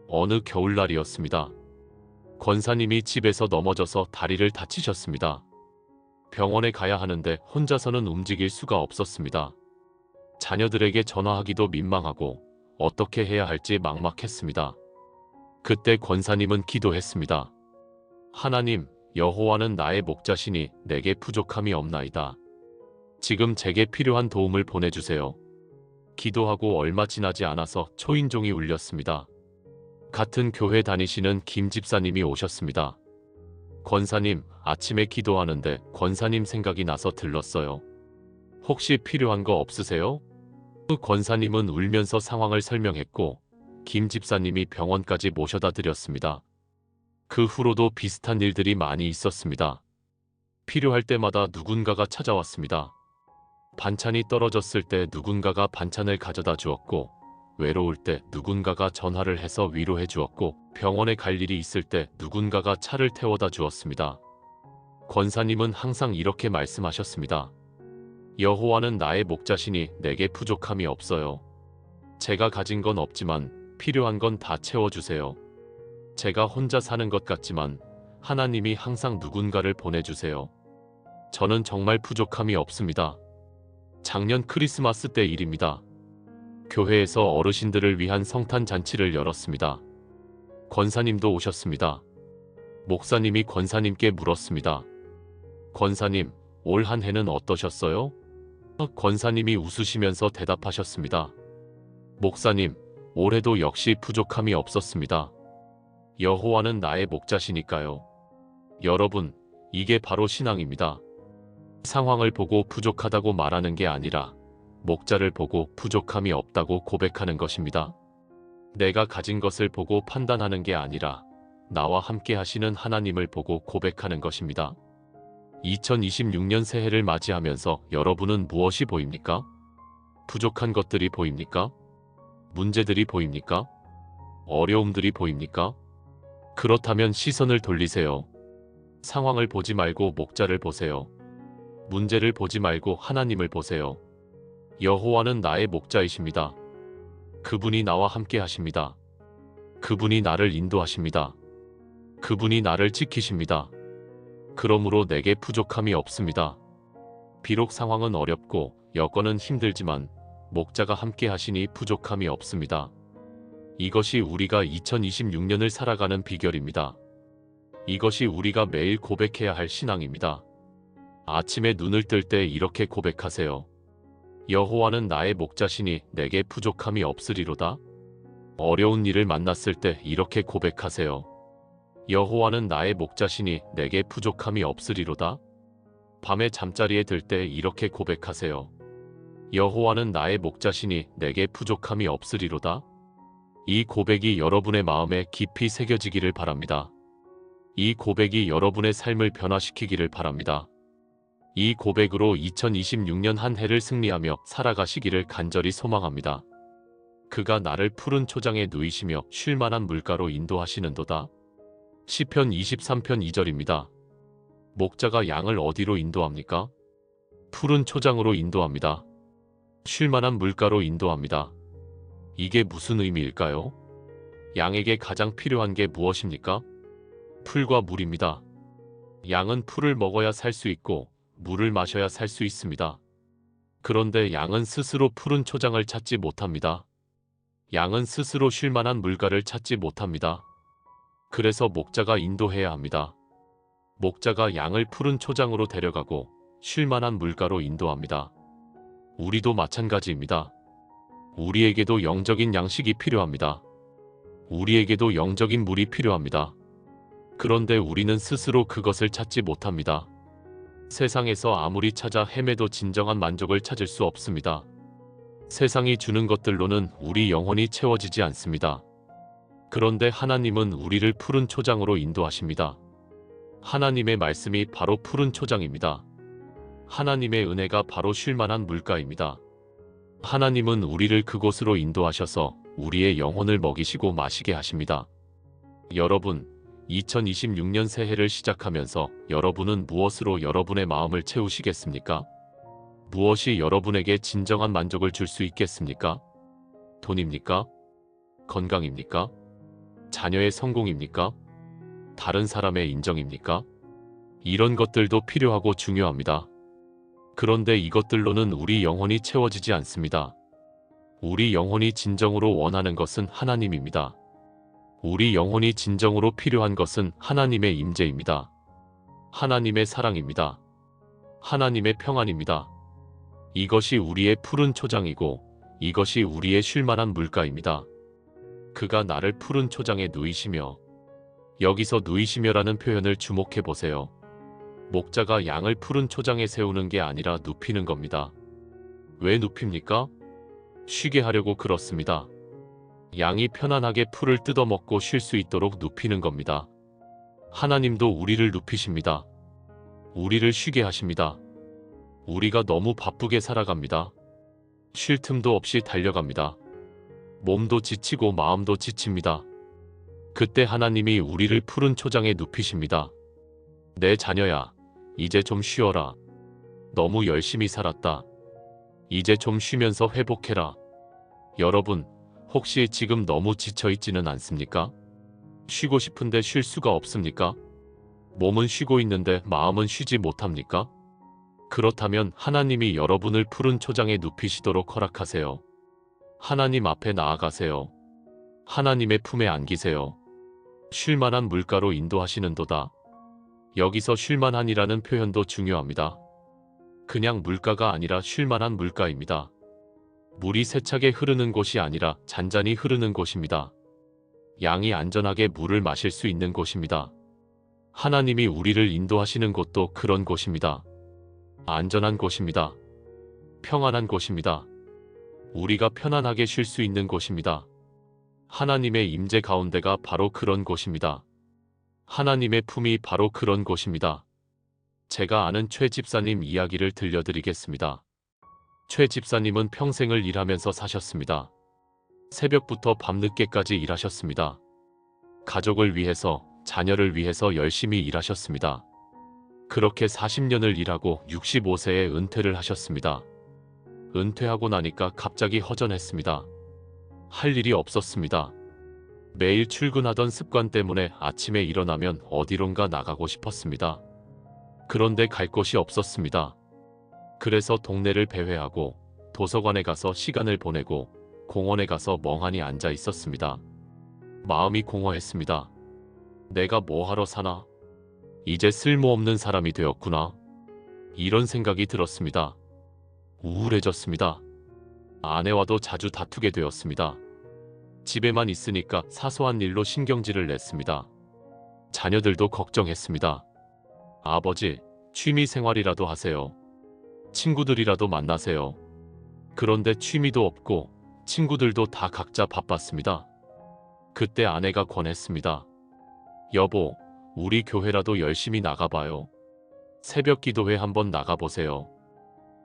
어느 겨울날이었습니다. 권사님이 집에서 넘어져서 다리를 다치셨습니다. 병원에 가야 하는데 혼자서는 움직일 수가 없었습니다. 자녀들에게 전화하기도 민망하고 어떻게 해야 할지 막막했습니다. 그때 권사님은 기도했습니다. 하나님, 여호와는 나의 목자시니 내게 부족함이 없나이다. 지금 제게 필요한 도움을 보내주세요. 기도하고 얼마 지나지 않아서 초인종이 울렸습니다. 같은 교회 다니시는 김 집사님이 오셨습니다. 권사님, 아침에 기도하는데 권사님 생각이 나서 들렀어요. 혹시 필요한 거 없으세요? 권사님은 울면서 상황을 설명했고 김 집사님이 병원까지 모셔다 드렸습니다. 그 후로도 비슷한 일들이 많이 있었습니다. 필요할 때마다 누군가가 찾아왔습니다. 반찬이 떨어졌을 때 누군가가 반찬을 가져다 주었고 외로울 때 누군가가 전화를 해서 위로해 주었고 병원에 갈 일이 있을 때 누군가가 차를 태워다 주었습니다. 권사님은 항상 이렇게 말씀하셨습니다. 여호와는 나의 목자시니 내게 부족함이 없어요. 제가 가진 건 없지만 필요한 건 다 채워주세요. 제가 혼자 사는 것 같지만 하나님이 항상 누군가를 보내주세요. 저는 정말 부족함이 없습니다. 작년 크리스마스 때 일입니다. 교회에서 어르신들을 위한 성탄 잔치를 열었습니다. 권사님도 오셨습니다. 목사님이 권사님께 물었습니다. 권사님, 올 한 해는 어떠셨어요? 권사님이 웃으시면서 대답하셨습니다. 목사님, 올해도 역시 부족함이 없었습니다. 여호와는 나의 목자시니까요. 여러분, 이게 바로 신앙입니다. 상황을 보고 부족하다고 말하는 게 아니라 목자를 보고 부족함이 없다고 고백하는 것입니다. 내가 가진 것을 보고 판단하는 게 아니라 나와 함께 하시는 하나님을 보고 고백하는 것입니다. 2026년 새해를 맞이하면서 여러분은 무엇이 보입니까? 부족한 것들이 보입니까? 문제들이 보입니까? 어려움들이 보입니까? 그렇다면 시선을 돌리세요. 상황을 보지 말고 목자를 보세요. 문제를 보지 말고 하나님을 보세요. 여호와는 나의 목자이십니다. 그분이 나와 함께 하십니다. 그분이 나를 인도하십니다. 그분이 나를 지키십니다. 그러므로 내게 부족함이 없습니다. 비록 상황은 어렵고 여건은 힘들지만 목자가 함께 하시니 부족함이 없습니다. 이것이 우리가 2026년을 살아가는 비결입니다. 이것이 우리가 매일 고백해야 할 신앙입니다. 아침에 눈을 뜰 때 이렇게 고백하세요. 여호와는 나의 목자시니 내게 부족함이 없으리로다. 어려운 일을 만났을 때 이렇게 고백하세요. 여호와는 나의 목자시니 내게 부족함이 없으리로다. 밤에 잠자리에 들 때 이렇게 고백하세요. 여호와는 나의 목자시니 내게 부족함이 없으리로다. 이 고백이 여러분의 마음에 깊이 새겨지기를 바랍니다. 이 고백이 여러분의 삶을 변화시키기를 바랍니다. 이 고백으로 2026년 한 해를 승리하며 살아가시기를 간절히 소망합니다. 그가 나를 푸른 초장에 누이시며 쉴만한 물가로 인도하시는도다. 시편 23편 2절입니다. 목자가 양을 어디로 인도합니까? 푸른 초장으로 인도합니다. 쉴만한 물가로 인도합니다. 이게 무슨 의미일까요? 양에게 가장 필요한 게 무엇입니까? 풀과 물입니다. 양은 풀을 먹어야 살 수 있고 물을 마셔야 살 수 있습니다. 그런데 양은 스스로 푸른 초장을 찾지 못합니다. 양은 스스로 쉴만한 물가를 찾지 못합니다. 그래서 목자가 인도해야 합니다. 목자가 양을 푸른 초장으로 데려가고 쉴만한 물가로 인도합니다. 우리도 마찬가지입니다. 우리에게도 영적인 양식이 필요합니다. 우리에게도 영적인 물이 필요합니다. 그런데 우리는 스스로 그것을 찾지 못합니다. 세상에서 아무리 찾아 헤매도 진정한 만족을 찾을 수 없습니다. 세상이 주는 것들로는 우리 영혼이 채워지지 않습니다. 그런데 하나님은 우리를 푸른 초장으로 인도하십니다. 하나님의 말씀이 바로 푸른 초장입니다. 하나님의 은혜가 바로 쉴만한 물가입니다. 하나님은 우리를 그곳으로 인도하셔서 우리의 영혼을 먹이시고 마시게 하십니다. 여러분, 2026년 새해를 시작하면서 여러분은 무엇으로 여러분의 마음을 채우시겠습니까? 무엇이 여러분에게 진정한 만족을 줄 수 있겠습니까? 돈입니까? 건강입니까? 자녀의 성공입니까? 다른 사람의 인정입니까? 이런 것들도 필요하고 중요합니다. 그런데 이것들로는 우리 영혼이 채워지지 않습니다. 우리 영혼이 진정으로 원하는 것은 하나님입니다. 우리 영혼이 진정으로 필요한 것은 하나님의 임재입니다. 하나님의 사랑입니다. 하나님의 평안입니다. 이것이 우리의 푸른 초장이고 이것이 우리의 쉴만한 물가입니다. 그가 나를 푸른 초장에 누이시며, 여기서 누이시며라는 표현을 주목해 보세요. 목자가 양을 푸른 초장에 세우는 게 아니라 눕히는 겁니다. 왜 눕힙니까? 쉬게 하려고 그렇습니다. 양이 편안하게 풀을 뜯어먹고 쉴 수 있도록 눕히는 겁니다. 하나님도 우리를 눕히십니다. 우리를 쉬게 하십니다. 우리가 너무 바쁘게 살아갑니다. 쉴 틈도 없이 달려갑니다. 몸도 지치고 마음도 지칩니다. 그때 하나님이 우리를 푸른 초장에 눕히십니다. 내 자녀야, 이제 좀 쉬어라. 너무 열심히 살았다. 이제 좀 쉬면서 회복해라. 여러분, 혹시 지금 너무 지쳐있지는 않습니까? 쉬고 싶은데 쉴 수가 없습니까? 몸은 쉬고 있는데 마음은 쉬지 못합니까? 그렇다면 하나님이 여러분을 푸른 초장에 눕히시도록 허락하세요. 하나님 앞에 나아가세요. 하나님의 품에 안기세요. 쉴만한 물가로 인도하시는도다. 여기서 쉴만한이라는 표현도 중요합니다. 그냥 물가가 아니라 쉴만한 물가입니다. 물이 세차게 흐르는 곳이 아니라 잔잔히 흐르는 곳입니다. 양이 안전하게 물을 마실 수 있는 곳입니다. 하나님이 우리를 인도하시는 곳도 그런 곳입니다. 안전한 곳입니다. 평안한 곳입니다. 우리가 편안하게 쉴 수 있는 곳입니다. 하나님의 임재 가운데가 바로 그런 곳입니다. 하나님의 품이 바로 그런 곳입니다. 제가 아는 최 집사님 이야기를 들려드리겠습니다. 최 집사님은 평생을 일하면서 사셨습니다. 새벽부터 밤늦게까지 일하셨습니다. 가족을 위해서, 자녀를 위해서 열심히 일하셨습니다. 그렇게 40년을 일하고 65세에 은퇴를 하셨습니다. 은퇴하고 나니까 갑자기 허전했습니다. 할 일이 없었습니다. 매일 출근하던 습관 때문에 아침에 일어나면 어디론가 나가고 싶었습니다. 그런데 갈 곳이 없었습니다. 그래서 동네를 배회하고 도서관에 가서 시간을 보내고 공원에 가서 멍하니 앉아 있었습니다. 마음이 공허했습니다. 내가 뭐 하러 사나? 이제 쓸모없는 사람이 되었구나. 이런 생각이 들었습니다. 우울해졌습니다. 아내와도 자주 다투게 되었습니다. 집에만 있으니까 사소한 일로 신경질을 냈습니다. 자녀들도 걱정했습니다. 아버지, 취미 생활이라도 하세요. 친구들이라도 만나세요. 그런데 취미도 없고 친구들도 다 각자 바빴습니다. 그때 아내가 권했습니다. 여보, 우리 교회라도 열심히 나가봐요. 새벽 기도회 한번 나가보세요.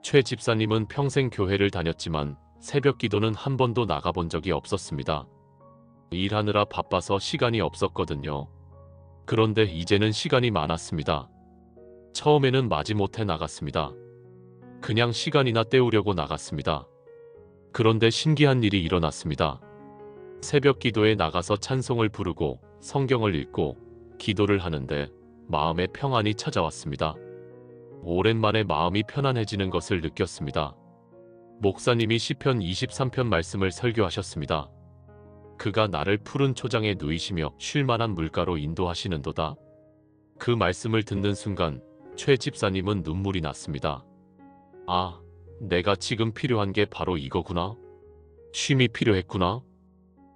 최 집사님은 평생 교회를 다녔지만 새벽 기도는 한 번도 나가본 적이 없었습니다. 일하느라 바빠서 시간이 없었거든요. 그런데 이제는 시간이 많았습니다. 처음에는 마지못해 나갔습니다. 그냥 시간이나 때우려고 나갔습니다. 그런데 신기한 일이 일어났습니다. 새벽 기도에 나가서 찬송을 부르고 성경을 읽고 기도를 하는데 마음에 평안이 찾아왔습니다. 오랜만에 마음이 편안해지는 것을 느꼈습니다. 목사님이 시편 23편 말씀을 설교하셨습니다. 그가 나를 푸른 초장에 누이시며 쉴만한 물가로 인도하시는도다. 그 말씀을 듣는 순간 최 집사님은 눈물이 났습니다. 아, 내가 지금 필요한 게 바로 이거구나. 쉼이 필요했구나.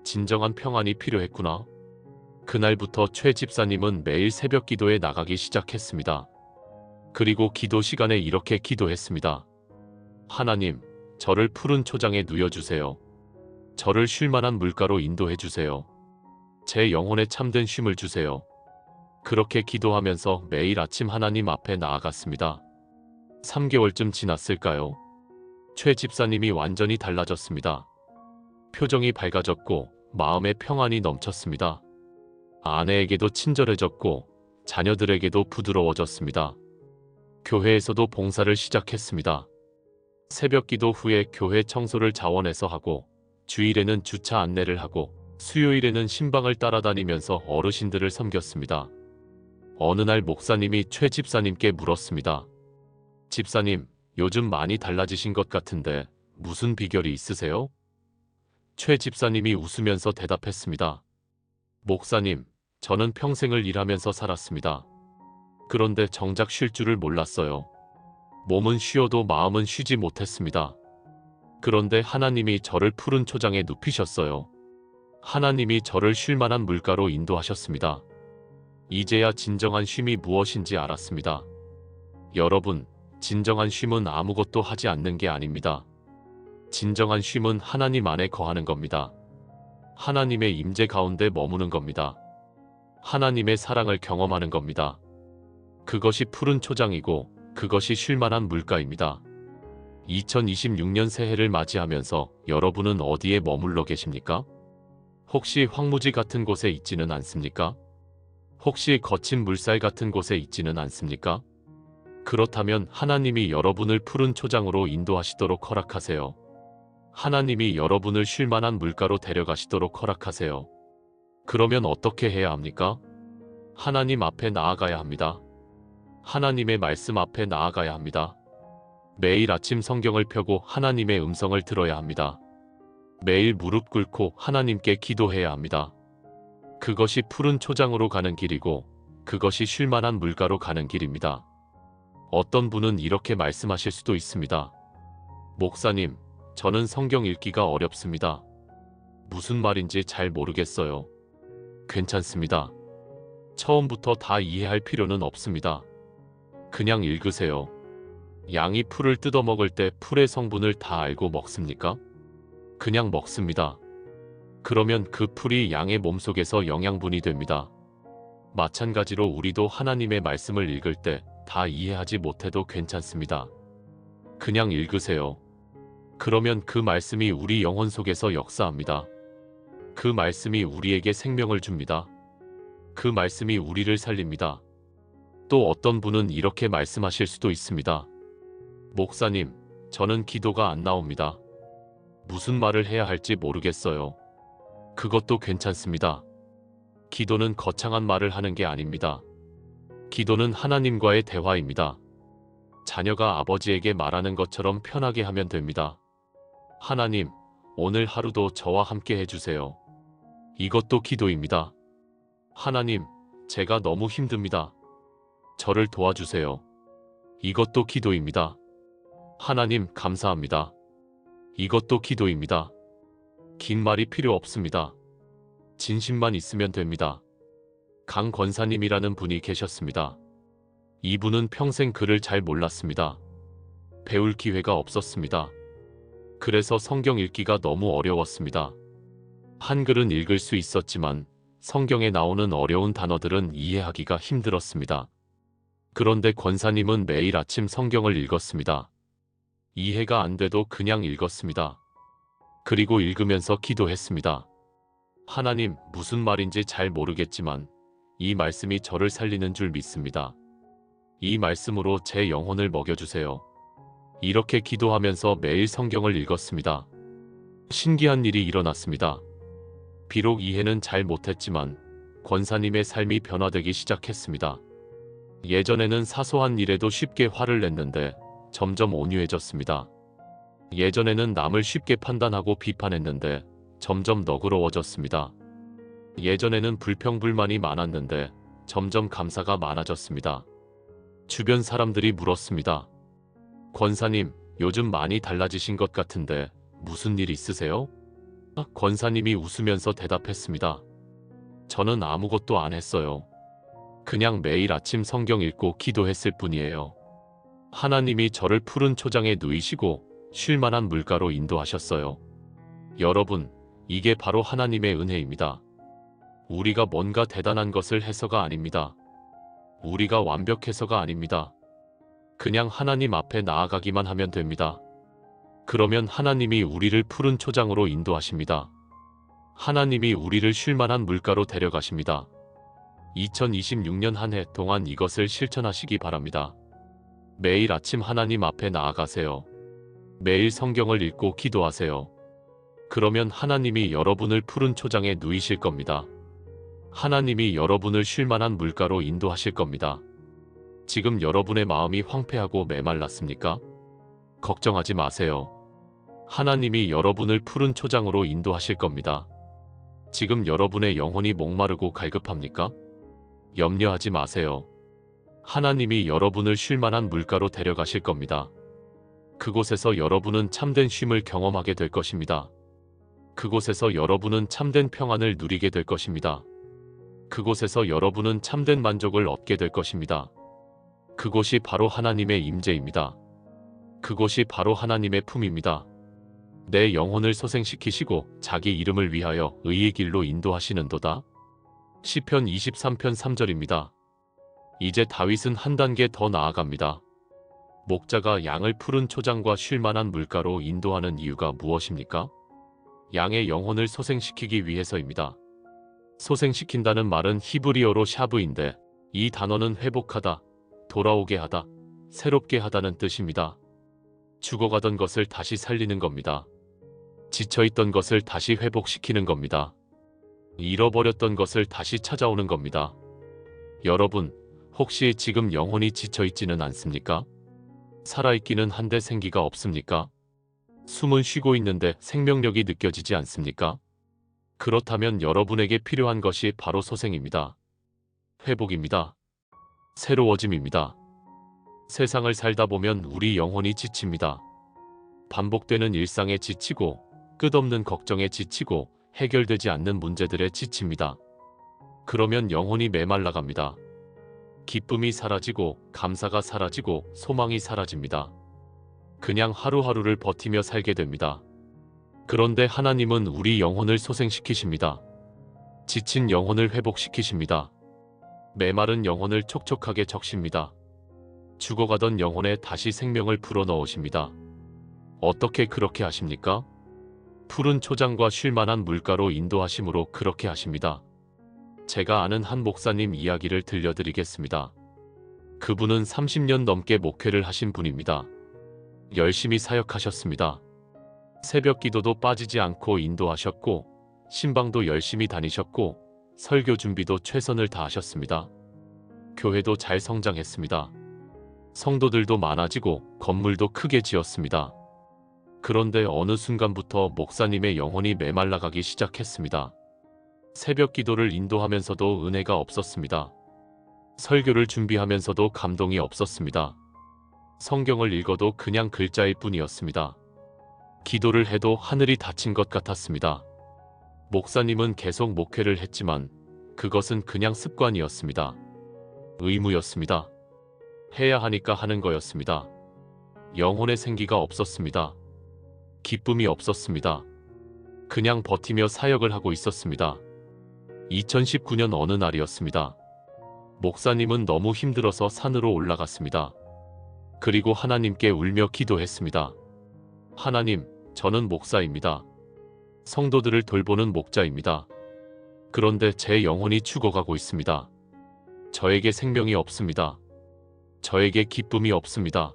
진정한 평안이 필요했구나. 그날부터 최 집사님은 매일 새벽 기도에 나가기 시작했습니다. 그리고 기도 시간에 이렇게 기도했습니다. 하나님, 저를 푸른 초장에 누여주세요. 저를 쉴만한 물가로 인도해주세요. 제 영혼에 참된 쉼을 주세요. 그렇게 기도하면서 매일 아침 하나님 앞에 나아갔습니다. 3개월쯤 지났을까요? 최 집사님이 완전히 달라졌습니다. 표정이 밝아졌고 마음에 평안이 넘쳤습니다. 아내에게도 친절해졌고 자녀들에게도 부드러워졌습니다. 교회에서도 봉사를 시작했습니다. 새벽 기도 후에 교회 청소를 자원해서 하고 주일에는 주차 안내를 하고 수요일에는 신방을 따라다니면서 어르신들을 섬겼습니다. 어느 날 목사님이 최 집사님께 물었습니다. 집사님, 요즘 많이 달라지신 것 같은데 무슨 비결이 있으세요? 최 집사님이 웃으면서 대답했습니다. 목사님, 저는 평생을 일하면서 살았습니다. 그런데 정작 쉴 줄을 몰랐어요. 몸은 쉬어도 마음은 쉬지 못했습니다. 그런데 하나님이 저를 푸른 초장에 눕히셨어요. 하나님이 저를 쉴만한 물가로 인도하셨습니다. 이제야 진정한 쉼이 무엇인지 알았습니다. 여러분, 진정한 쉼은 아무것도 하지 않는 게 아닙니다. 진정한 쉼은 하나님 안에 거하는 겁니다. 하나님의 임재 가운데 머무는 겁니다. 하나님의 사랑을 경험하는 겁니다. 그것이 푸른 초장이고 그것이 쉴만한 물가입니다. 2026년 새해를 맞이하면서 여러분은 어디에 머물러 계십니까? 혹시 황무지 같은 곳에 있지는 않습니까? 혹시 거친 물살 같은 곳에 있지는 않습니까? 그렇다면 하나님이 여러분을 푸른 초장으로 인도하시도록 허락하세요. 하나님이 여러분을 쉴만한 물가로 데려가시도록 허락하세요. 그러면 어떻게 해야 합니까? 하나님 앞에 나아가야 합니다. 하나님의 말씀 앞에 나아가야 합니다. 매일 아침 성경을 펴고 하나님의 음성을 들어야 합니다. 매일 무릎 꿇고 하나님께 기도해야 합니다. 그것이 푸른 초장으로 가는 길이고 그것이 쉴만한 물가로 가는 길입니다. 어떤 분은 이렇게 말씀하실 수도 있습니다. 목사님, 저는 성경 읽기가 어렵습니다. 무슨 말인지 잘 모르겠어요. 괜찮습니다. 처음부터 다 이해할 필요는 없습니다. 그냥 읽으세요. 양이 풀을 뜯어먹을 때 풀의 성분을 다 알고 먹습니까? 그냥 먹습니다. 그러면 그 풀이 양의 몸속에서 영양분이 됩니다. 마찬가지로 우리도 하나님의 말씀을 읽을 때 다 이해하지 못해도 괜찮습니다. 그냥 읽으세요. 그러면 그 말씀이 우리 영혼 속에서 역사합니다. 그 말씀이 우리에게 생명을 줍니다. 그 말씀이 우리를 살립니다. 또 어떤 분은 이렇게 말씀하실 수도 있습니다. 목사님, 저는 기도가 안 나옵니다. 무슨 말을 해야 할지 모르겠어요. 그것도 괜찮습니다. 기도는 거창한 말을 하는 게 아닙니다. 기도는 하나님과의 대화입니다. 자녀가 아버지에게 말하는 것처럼 편하게 하면 됩니다. 하나님, 오늘 하루도 저와 함께 해주세요. 이것도 기도입니다. 하나님, 제가 너무 힘듭니다. 저를 도와주세요. 이것도 기도입니다. 하나님, 감사합니다. 이것도 기도입니다. 긴 말이 필요 없습니다. 진심만 있으면 됩니다. 강 권사님이라는 분이 계셨습니다. 이분은 평생 글을 잘 몰랐습니다. 배울 기회가 없었습니다. 그래서 성경 읽기가 너무 어려웠습니다. 한글은 읽을 수 있었지만 성경에 나오는 어려운 단어들은 이해하기가 힘들었습니다. 그런데 권사님은 매일 아침 성경을 읽었습니다. 이해가 안 돼도 그냥 읽었습니다. 그리고 읽으면서 기도했습니다. 하나님, 무슨 말인지 잘 모르겠지만 이 말씀이 저를 살리는 줄 믿습니다. 이 말씀으로 제 영혼을 먹여주세요. 이렇게 기도하면서 매일 성경을 읽었습니다. 신기한 일이 일어났습니다. 비록 이해는 잘 못했지만 권사님의 삶이 변화되기 시작했습니다. 예전에는 사소한 일에도 쉽게 화를 냈는데 점점 온유해졌습니다. 예전에는 남을 쉽게 판단하고 비판했는데 점점 너그러워졌습니다. 예전에는 불평불만이 많았는데 점점 감사가 많아졌습니다. 주변 사람들이 물었습니다. 권사님, 요즘 많이 달라지신 것 같은데 무슨 일 있으세요? 권사님이 웃으면서 대답했습니다. 저는 아무것도 안 했어요. 그냥 매일 아침 성경 읽고 기도했을 뿐이에요. 하나님이 저를 푸른 초장에 누이시고 쉴만한 물가로 인도하셨어요. 여러분, 이게 바로 하나님의 은혜입니다. 우리가 뭔가 대단한 것을 해서가 아닙니다. 우리가 완벽해서가 아닙니다. 그냥 하나님 앞에 나아가기만 하면 됩니다. 그러면 하나님이 우리를 푸른 초장으로 인도하십니다. 하나님이 우리를 쉴만한 물가로 데려가십니다. 2026년 한 해 동안 이것을 실천하시기 바랍니다. 매일 아침 하나님 앞에 나아가세요. 매일 성경을 읽고 기도하세요. 그러면 하나님이 여러분을 푸른 초장에 누이실 겁니다. 하나님이 여러분을 쉴만한 물가로 인도하실 겁니다. 지금 여러분의 마음이 황폐하고 메말랐습니까? 걱정하지 마세요. 하나님이 여러분을 푸른 초장으로 인도하실 겁니다. 지금 여러분의 영혼이 목마르고 갈급합니까? 염려하지 마세요. 하나님이 여러분을 쉴만한 물가로 데려가실 겁니다. 그곳에서 여러분은 참된 쉼을 경험하게 될 것입니다. 그곳에서 여러분은 참된 평안을 누리게 될 것입니다. 그곳에서 여러분은 참된 만족을 얻게 될 것입니다. 그곳이 바로 하나님의 임재입니다. 그곳이 바로 하나님의 품입니다. 내 영혼을 소생시키시고 자기 이름을 위하여 의의 길로 인도하시는도다. 시편 23편 3절입니다. 이제 다윗은 한 단계 더 나아갑니다. 목자가 양을 푸른 초장과 쉴만한 물가로 인도하는 이유가 무엇입니까? 양의 영혼을 소생시키기 위해서입니다. 소생시킨다는 말은 히브리어로 샤브인데 이 단어는 회복하다, 돌아오게 하다, 새롭게 하다는 뜻입니다. 죽어가던 것을 다시 살리는 겁니다. 지쳐있던 것을 다시 회복시키는 겁니다. 잃어버렸던 것을 다시 찾아오는 겁니다. 여러분, 혹시 지금 영혼이 지쳐있지는 않습니까? 살아있기는 한데 생기가 없습니까? 숨은 쉬고 있는데 생명력이 느껴지지 않습니까? 그렇다면 여러분에게 필요한 것이 바로 소생입니다. 회복입니다. 새로워짐입니다. 세상을 살다 보면 우리 영혼이 지칩니다. 반복되는 일상에 지치고 끝없는 걱정에 지치고 해결되지 않는 문제들에 지칩니다. 그러면 영혼이 메말라갑니다. 기쁨이 사라지고 감사가 사라지고 소망이 사라집니다. 그냥 하루하루를 버티며 살게 됩니다. 그런데 하나님은 우리 영혼을 소생시키십니다. 지친 영혼을 회복시키십니다. 메마른 영혼을 촉촉하게 적십니다. 죽어가던 영혼에 다시 생명을 불어넣으십니다. 어떻게 그렇게 하십니까? 푸른 초장과 쉴만한 물가로 인도하심으로 그렇게 하십니다. 제가 아는 한 목사님 이야기를 들려드리겠습니다. 그분은 30년 넘게 목회를 하신 분입니다. 열심히 사역하셨습니다. 새벽 기도도 빠지지 않고 인도하셨고 신방도 열심히 다니셨고 설교 준비도 최선을 다하셨습니다. 교회도 잘 성장했습니다. 성도들도 많아지고 건물도 크게 지었습니다. 그런데 어느 순간부터 목사님의 영혼이 메말라가기 시작했습니다. 새벽 기도를 인도하면서도 은혜가 없었습니다. 설교를 준비하면서도 감동이 없었습니다. 성경을 읽어도 그냥 글자일 뿐이었습니다. 기도를 해도 하늘이 닫힌 것 같았습니다. 목사님은 계속 목회를 했지만 그것은 그냥 습관이었습니다. 의무였습니다. 해야 하니까 하는 거였습니다. 영혼의 생기가 없었습니다. 기쁨이 없었습니다. 그냥 버티며 사역을 하고 있었습니다. 2019년 어느 날이었습니다. 목사님은 너무 힘들어서 산으로 올라갔습니다. 그리고 하나님께 울며 기도했습니다. 하나님, 저는 목사입니다. 성도들을 돌보는 목자입니다. 그런데 제 영혼이 죽어가고 있습니다. 저에게 생명이 없습니다. 저에게 기쁨이 없습니다.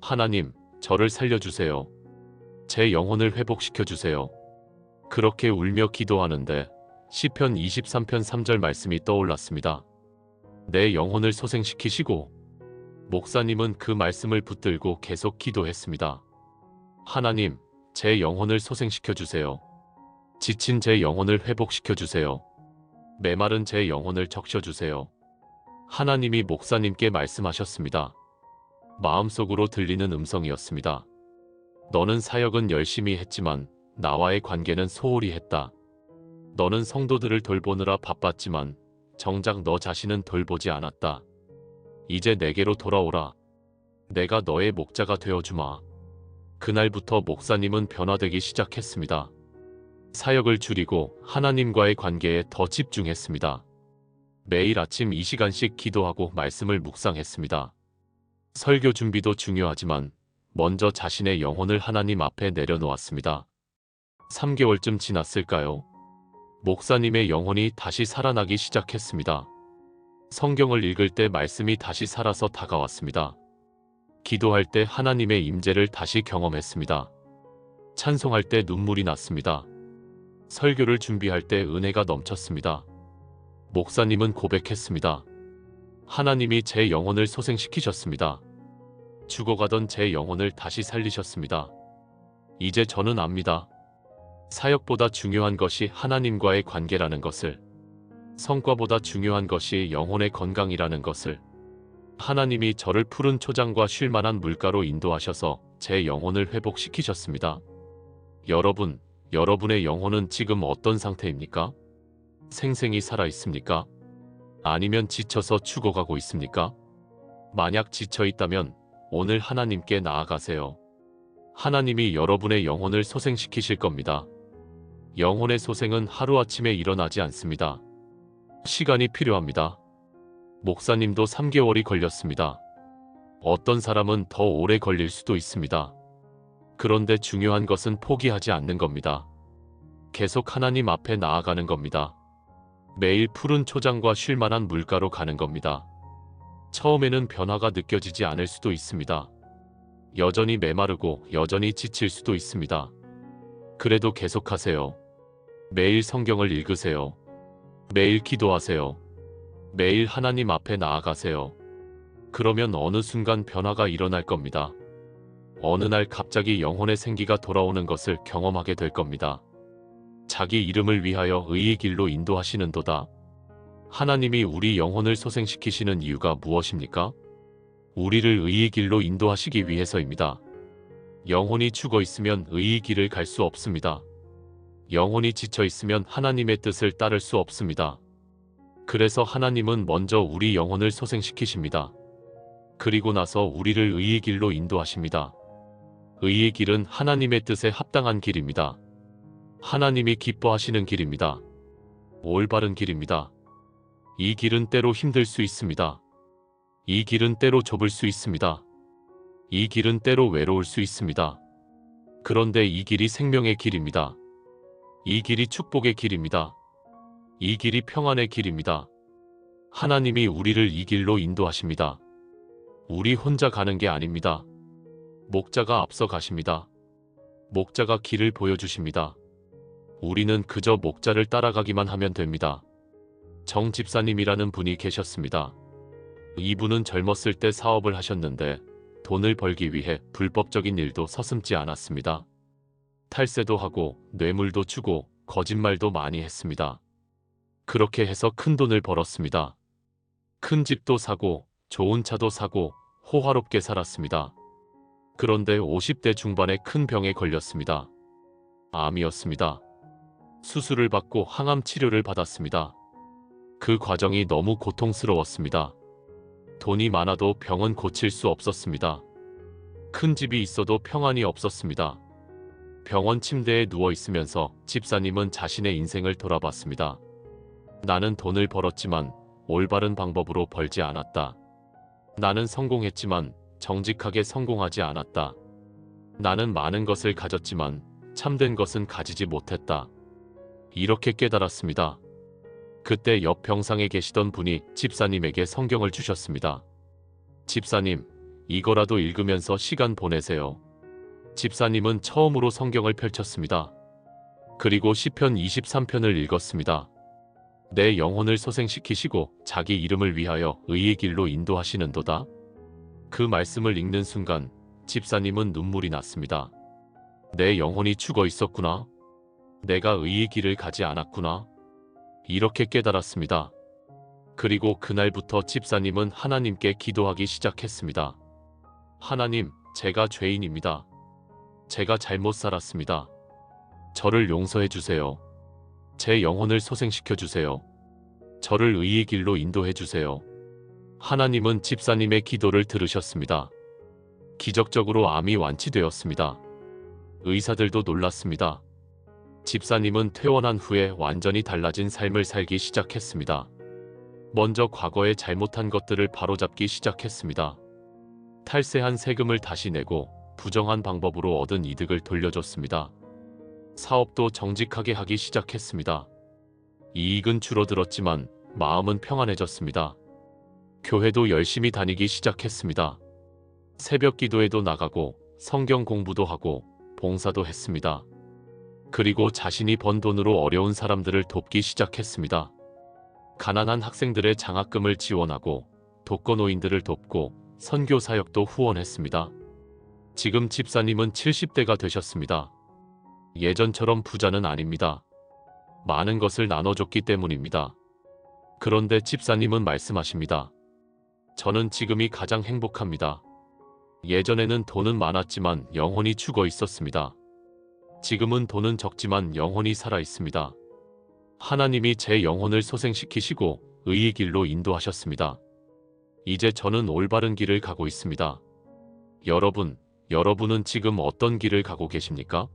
하나님, 저를 살려주세요. 제 영혼을 회복시켜주세요. 그렇게 울며 기도하는데 시편 23편 3절 말씀이 떠올랐습니다. 내 영혼을 소생시키시고. 목사님은 그 말씀을 붙들고 계속 기도했습니다. 하나님, 제 영혼을 소생시켜주세요. 지친 제 영혼을 회복시켜주세요. 메마른 제 영혼을 적셔주세요. 하나님이 목사님께 말씀하셨습니다. 마음속으로 들리는 음성이었습니다. 너는 사역은 열심히 했지만 나와의 관계는 소홀히 했다. 너는 성도들을 돌보느라 바빴지만 정작 너 자신은 돌보지 않았다. 이제 내게로 돌아오라. 내가 너의 목자가 되어주마. 그날부터 목사님은 변화되기 시작했습니다. 사역을 줄이고 하나님과의 관계에 더 집중했습니다. 매일 아침 2시간씩 기도하고 말씀을 묵상했습니다. 설교 준비도 중요하지만 먼저 자신의 영혼을 하나님 앞에 내려놓았습니다. 3개월쯤 지났을까요? 목사님의 영혼이 다시 살아나기 시작했습니다. 성경을 읽을 때 말씀이 다시 살아서 다가왔습니다. 기도할 때 하나님의 임재를 다시 경험했습니다. 찬송할 때 눈물이 났습니다. 설교를 준비할 때 은혜가 넘쳤습니다. 목사님은 고백했습니다. 하나님이 제 영혼을 소생시키셨습니다. 죽어가던 제 영혼을 다시 살리셨습니다. 이제 저는 압니다. 사역보다 중요한 것이 하나님과의 관계라는 것을, 성과보다 중요한 것이 영혼의 건강이라는 것을, 하나님이 저를 푸른 초장과 쉴만한 물가로 인도하셔서 제 영혼을 회복시키셨습니다. 여러분, 여러분의 영혼은 지금 어떤 상태입니까? 생생히 살아 있습니까? 아니면 지쳐서 죽어가고 있습니까? 만약 지쳐 있다면 오늘 하나님께 나아가세요. 하나님이 여러분의 영혼을 소생시키실 겁니다. 영혼의 소생은 하루아침에 일어나지 않습니다. 시간이 필요합니다. 목사님도 3개월이 걸렸습니다. 어떤 사람은 더 오래 걸릴 수도 있습니다. 그런데 중요한 것은 포기하지 않는 겁니다. 계속 하나님 앞에 나아가는 겁니다. 매일 푸른 초장과 쉴만한 물가로 가는 겁니다. 처음에는 변화가 느껴지지 않을 수도 있습니다. 여전히 메마르고 여전히 지칠 수도 있습니다. 그래도 계속하세요. 매일 성경을 읽으세요. 매일 기도하세요. 매일 하나님 앞에 나아가세요. 그러면 어느 순간 변화가 일어날 겁니다. 어느 날 갑자기 영혼의 생기가 돌아오는 것을 경험하게 될 겁니다. 자기 이름을 위하여 의의 길로 인도하시는도다. 하나님이 우리 영혼을 소생시키시는 이유가 무엇입니까? 우리를 의의 길로 인도하시기 위해서입니다. 영혼이 죽어 있으면 의의 길을 갈 수 없습니다. 영혼이 지쳐 있으면 하나님의 뜻을 따를 수 없습니다. 그래서 하나님은 먼저 우리 영혼을 소생시키십니다. 그리고 나서 우리를 의의 길로 인도하십니다. 의의 길은 하나님의 뜻에 합당한 길입니다. 하나님이 기뻐하시는 길입니다. 올바른 길입니다. 이 길은 때로 힘들 수 있습니다. 이 길은 때로 좁을 수 있습니다. 이 길은 때로 외로울 수 있습니다. 그런데 이 길이 생명의 길입니다. 이 길이 축복의 길입니다. 이 길이 평안의 길입니다. 하나님이 우리를 이 길로 인도하십니다. 우리 혼자 가는 게 아닙니다. 목자가 앞서 가십니다. 목자가 길을 보여주십니다. 우리는 그저 목자를 따라가기만 하면 됩니다. 정 집사님이라는 분이 계셨습니다. 이분은 젊었을 때 사업을 하셨는데 돈을 벌기 위해 불법적인 일도 서슴지 않았습니다. 탈세도 하고 뇌물도 주고 거짓말도 많이 했습니다. 그렇게 해서 큰 돈을 벌었습니다. 큰 집도 사고 좋은 차도 사고 호화롭게 살았습니다. 그런데 50대 중반에 큰 병에 걸렸습니다. 암이었습니다. 수술을 받고 항암 치료를 받았습니다. 그 과정이 너무 고통스러웠습니다. 돈이 많아도 병은 고칠 수 없었습니다. 큰 집이 있어도 평안이 없었습니다. 병원 침대에 누워 있으면서 집사님은 자신의 인생을 돌아봤습니다. 나는 돈을 벌었지만 올바른 방법으로 벌지 않았다. 나는 성공했지만 정직하게 성공하지 않았다. 나는 많은 것을 가졌지만 참된 것은 가지지 못했다. 이렇게 깨달았습니다. 그때 옆 병상에 계시던 분이 집사님에게 성경을 주셨습니다. 집사님, 이거라도 읽으면서 시간 보내세요. 집사님은 처음으로 성경을 펼쳤습니다. 그리고 시편 23편을 읽었습니다. 내 영혼을 소생시키시고 자기 이름을 위하여 의의 길로 인도하시는도다. 그 말씀을 읽는 순간 집사님은 눈물이 났습니다. 내 영혼이 죽어 있었구나. 내가 의의 길을 가지 않았구나. 이렇게 깨달았습니다. 그리고 그날부터 집사님은 하나님께 기도하기 시작했습니다. 하나님, 제가 죄인입니다. 제가 잘못 살았습니다. 저를 용서해 주세요. 제 영혼을 소생시켜 주세요. 저를 의의 길로 인도해 주세요. 하나님은 집사님의 기도를 들으셨습니다. 기적적으로 암이 완치되었습니다. 의사들도 놀랐습니다. 집사님은 퇴원한 후에 완전히 달라진 삶을 살기 시작했습니다. 먼저 과거에 잘못한 것들을 바로잡기 시작했습니다. 탈세한 세금을 다시 내고 부정한 방법으로 얻은 이득을 돌려줬습니다. 사업도 정직하게 하기 시작했습니다. 이익은 줄어들었지만 마음은 평안해졌습니다. 교회도 열심히 다니기 시작했습니다. 새벽 기도에도 나가고 성경 공부도 하고 봉사도 했습니다. 그리고 자신이 번 돈으로 어려운 사람들을 돕기 시작했습니다. 가난한 학생들의 장학금을 지원하고 독거노인들을 돕고 선교 사역도 후원했습니다. 지금 집사님은 70대가 되셨습니다. 예전처럼 부자는 아닙니다. 많은 것을 나눠줬기 때문입니다. 그런데 집사님은 말씀하십니다. 저는 지금이 가장 행복합니다. 예전에는 돈은 많았지만 영혼이 죽어 있었습니다. 지금은 돈은 적지만 영혼이 살아 있습니다. 하나님이 제 영혼을 소생시키시고 의의 길로 인도하셨습니다. 이제 저는 올바른 길을 가고 있습니다. 여러분은 지금 어떤 길을 가고 계십니까?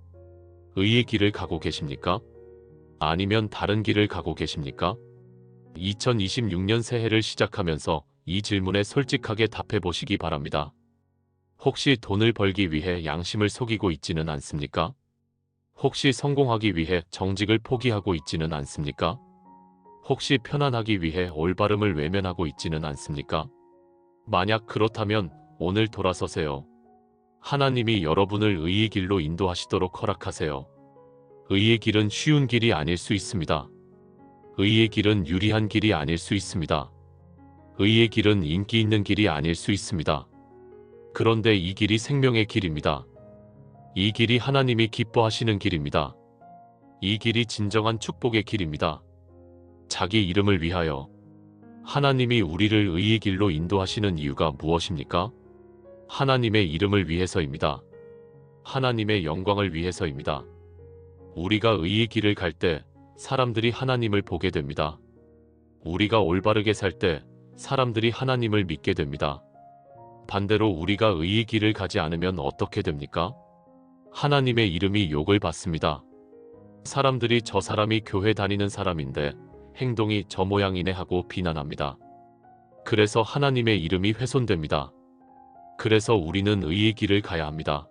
의의 길을 가고 계십니까? 아니면 다른 길을 가고 계십니까? 2026년 새해를 시작하면서 이 질문에 솔직하게 답해 보시기 바랍니다. 혹시 돈을 벌기 위해 양심을 속이고 있지는 않습니까? 혹시 성공하기 위해 정직을 포기하고 있지는 않습니까? 혹시 편안하기 위해 올바름을 외면하고 있지는 않습니까? 만약 그렇다면 오늘 돌아서세요. 하나님이 여러분을 의의 길로 인도하시도록 허락하세요. 의의 길은 쉬운 길이 아닐 수 있습니다. 의의 길은 유리한 길이 아닐 수 있습니다. 의의 길은 인기 있는 길이 아닐 수 있습니다. 그런데 이 길이 생명의 길입니다. 이 길이 하나님이 기뻐하시는 길입니다. 이 길이 진정한 축복의 길입니다. 자기 이름을 위하여 하나님이 우리를 의의 길로 인도하시는 이유가 무엇입니까? 하나님의 이름을 위해서입니다. 하나님의 영광을 위해서입니다. 우리가 의의 길을 갈 때 사람들이 하나님을 보게 됩니다. 우리가 올바르게 살 때 사람들이 하나님을 믿게 됩니다. 반대로 우리가 의의 길을 가지 않으면 어떻게 됩니까? 하나님의 이름이 욕을 받습니다. 사람들이 저 사람이 교회 다니는 사람인데 행동이 저 모양이네 하고 비난합니다. 그래서 하나님의 이름이 훼손됩니다. 그래서 우리는 의의 길을 가야 합니다.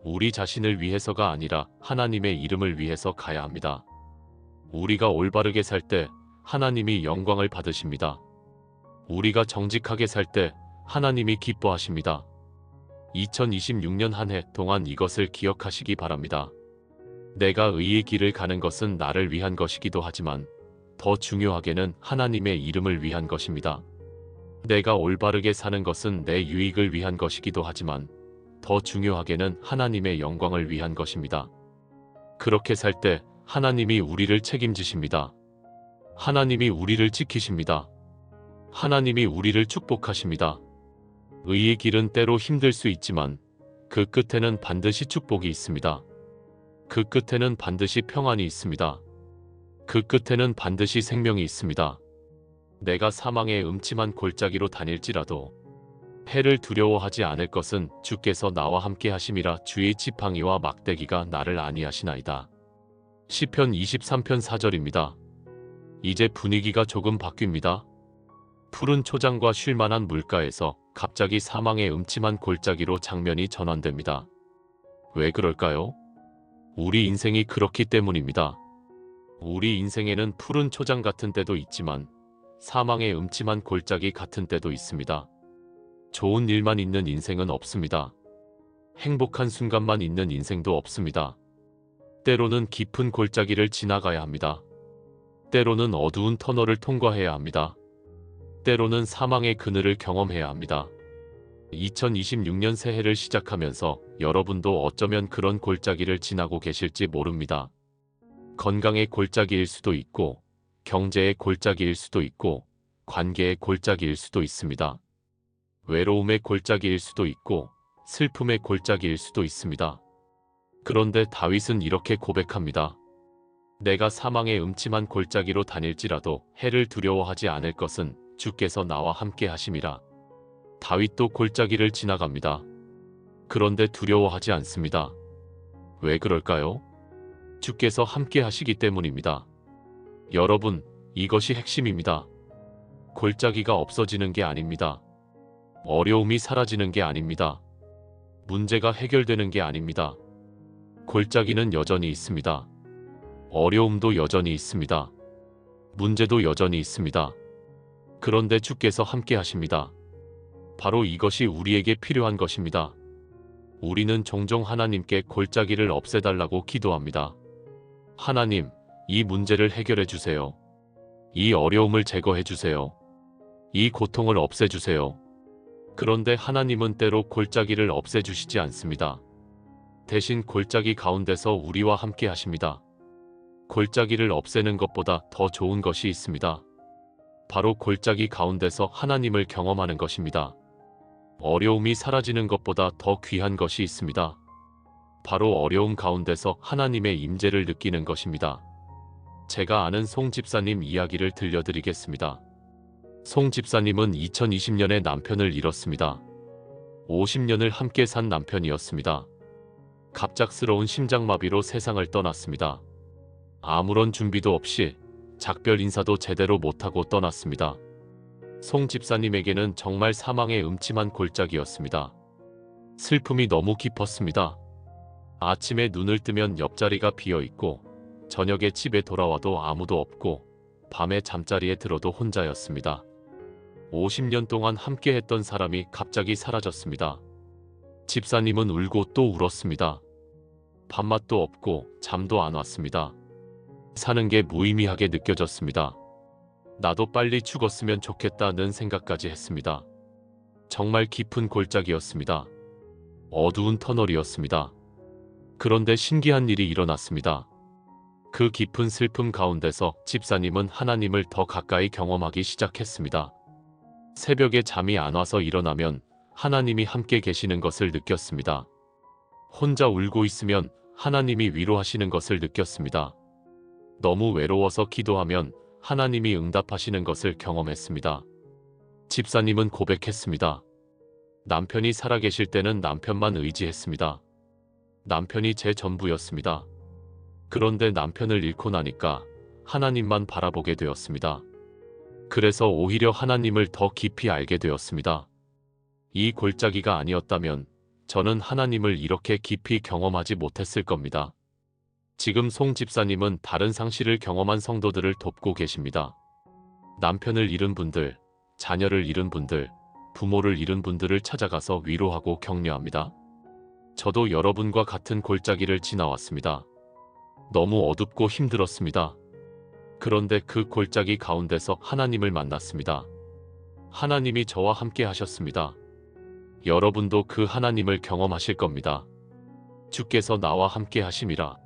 우리 자신을 위해서가 아니라 하나님의 이름을 위해서 가야 합니다. 우리가 올바르게 살 때 하나님이 영광을 받으십니다. 우리가 정직하게 살 때 하나님이 기뻐하십니다. 2026년 한 해 동안 이것을 기억하시기 바랍니다. 내가 의의 길을 가는 것은 나를 위한 것이기도 하지만 더 중요하게는 하나님의 이름을 위한 것입니다. 내가 올바르게 사는 것은 내 유익을 위한 것이기도 하지만 더 중요하게는 하나님의 영광을 위한 것입니다. 그렇게 살 때 하나님이 우리를 책임지십니다. 하나님이 우리를 지키십니다. 하나님이 우리를 축복하십니다. 의의 길은 때로 힘들 수 있지만 그 끝에는 반드시 축복이 있습니다. 그 끝에는 반드시 평안이 있습니다. 그 끝에는 반드시 생명이 있습니다. 내가 사망의 음침한 골짜기로 다닐지라도 해를 두려워하지 않을 것은 주께서 나와 함께 하심이라. 주의 지팡이와 막대기가 나를 안위하시나이다. 시편 23편 4절입니다. 이제 분위기가 조금 바뀝니다. 푸른 초장과 쉴만한 물가에서 갑자기 사망의 음침한 골짜기로 장면이 전환됩니다. 왜 그럴까요? 우리 인생이 그렇기 때문입니다. 우리 인생에는 푸른 초장 같은 때도 있지만 사망의 음침한 골짜기 같은 때도 있습니다. 좋은 일만 있는 인생은 없습니다. 행복한 순간만 있는 인생도 없습니다. 때로는 깊은 골짜기를 지나가야 합니다. 때로는 어두운 터널을 통과해야 합니다. 때로는 사망의 그늘을 경험해야 합니다. 2026년 새해를 시작하면서 여러분도 어쩌면 그런 골짜기를 지나고 계실지 모릅니다. 건강의 골짜기일 수도 있고, 경제의 골짜기일 수도 있고, 관계의 골짜기일 수도 있습니다. 외로움의 골짜기일 수도 있고, 슬픔의 골짜기일 수도 있습니다. 그런데 다윗은 이렇게 고백합니다. 내가 사망의 음침한 골짜기로 다닐지라도 해를 두려워하지 않을 것은 주께서 나와 함께 하심이라. 다윗도 골짜기를 지나갑니다. 그런데 두려워하지 않습니다. 왜 그럴까요? 주께서 함께 하시기 때문입니다. 여러분, 이것이 핵심입니다. 골짜기가 없어지는 게 아닙니다. 어려움이 사라지는 게 아닙니다. 문제가 해결되는 게 아닙니다. 골짜기는 여전히 있습니다. 어려움도 여전히 있습니다. 문제도 여전히 있습니다. 그런데 주께서 함께 하십니다. 바로 이것이 우리에게 필요한 것입니다. 우리는 종종 하나님께 골짜기를 없애달라고 기도합니다. 하나님, 이 문제를 해결해 주세요. 이 어려움을 제거해 주세요. 이 고통을 없애주세요. 그런데 하나님은 때로 골짜기를 없애주시지 않습니다. 대신 골짜기 가운데서 우리와 함께 하십니다. 골짜기를 없애는 것보다 더 좋은 것이 있습니다. 바로 골짜기 가운데서 하나님을 경험하는 것입니다. 어려움이 사라지는 것보다 더 귀한 것이 있습니다. 바로 어려움 가운데서 하나님의 임재를 느끼는 것입니다. 제가 아는 송 집사님 이야기를 들려드리겠습니다. 송 집사님은 2020년에 남편을 잃었습니다. 50년을 함께 산 남편이었습니다. 갑작스러운 심장마비로 세상을 떠났습니다. 아무런 준비도 없이 작별 인사도 제대로 못하고 떠났습니다. 송 집사님에게는 정말 사망의 음침한 골짜기였습니다. 슬픔이 너무 깊었습니다. 아침에 눈을 뜨면 옆자리가 비어있고 저녁에 집에 돌아와도 아무도 없고 밤에 잠자리에 들어도 혼자였습니다. 50년 동안 함께했던 사람이 갑자기 사라졌습니다. 집사님은 울고 또 울었습니다. 밥맛도 없고 잠도 안 왔습니다. 사는 게 무의미하게 느껴졌습니다. 나도 빨리 죽었으면 좋겠다는 생각까지 했습니다. 정말 깊은 골짜기였습니다. 어두운 터널이었습니다. 그런데 신기한 일이 일어났습니다. 그 깊은 슬픔 가운데서 집사님은 하나님을 더 가까이 경험하기 시작했습니다. 새벽에 잠이 안 와서 일어나면 하나님이 함께 계시는 것을 느꼈습니다. 혼자 울고 있으면 하나님이 위로하시는 것을 느꼈습니다. 너무 외로워서 기도하면 하나님이 응답하시는 것을 경험했습니다. 집사님은 고백했습니다. 남편이 살아계실 때는 남편만 의지했습니다. 남편이 제 전부였습니다. 그런데 남편을 잃고 나니까 하나님만 바라보게 되었습니다. 그래서 오히려 하나님을 더 깊이 알게 되었습니다. 이 골짜기가 아니었다면 저는 하나님을 이렇게 깊이 경험하지 못했을 겁니다. 지금 송 집사님은 다른 상실을 경험한 성도들을 돕고 계십니다. 남편을 잃은 분들, 자녀를 잃은 분들, 부모를 잃은 분들을 찾아가서 위로하고 격려합니다. 저도 여러분과 같은 골짜기를 지나왔습니다. 너무 어둡고 힘들었습니다. 그런데 그 골짜기 가운데서 하나님을 만났습니다. 하나님이 저와 함께 하셨습니다. 여러분도 그 하나님을 경험하실 겁니다. 주께서 나와 함께 하심이라.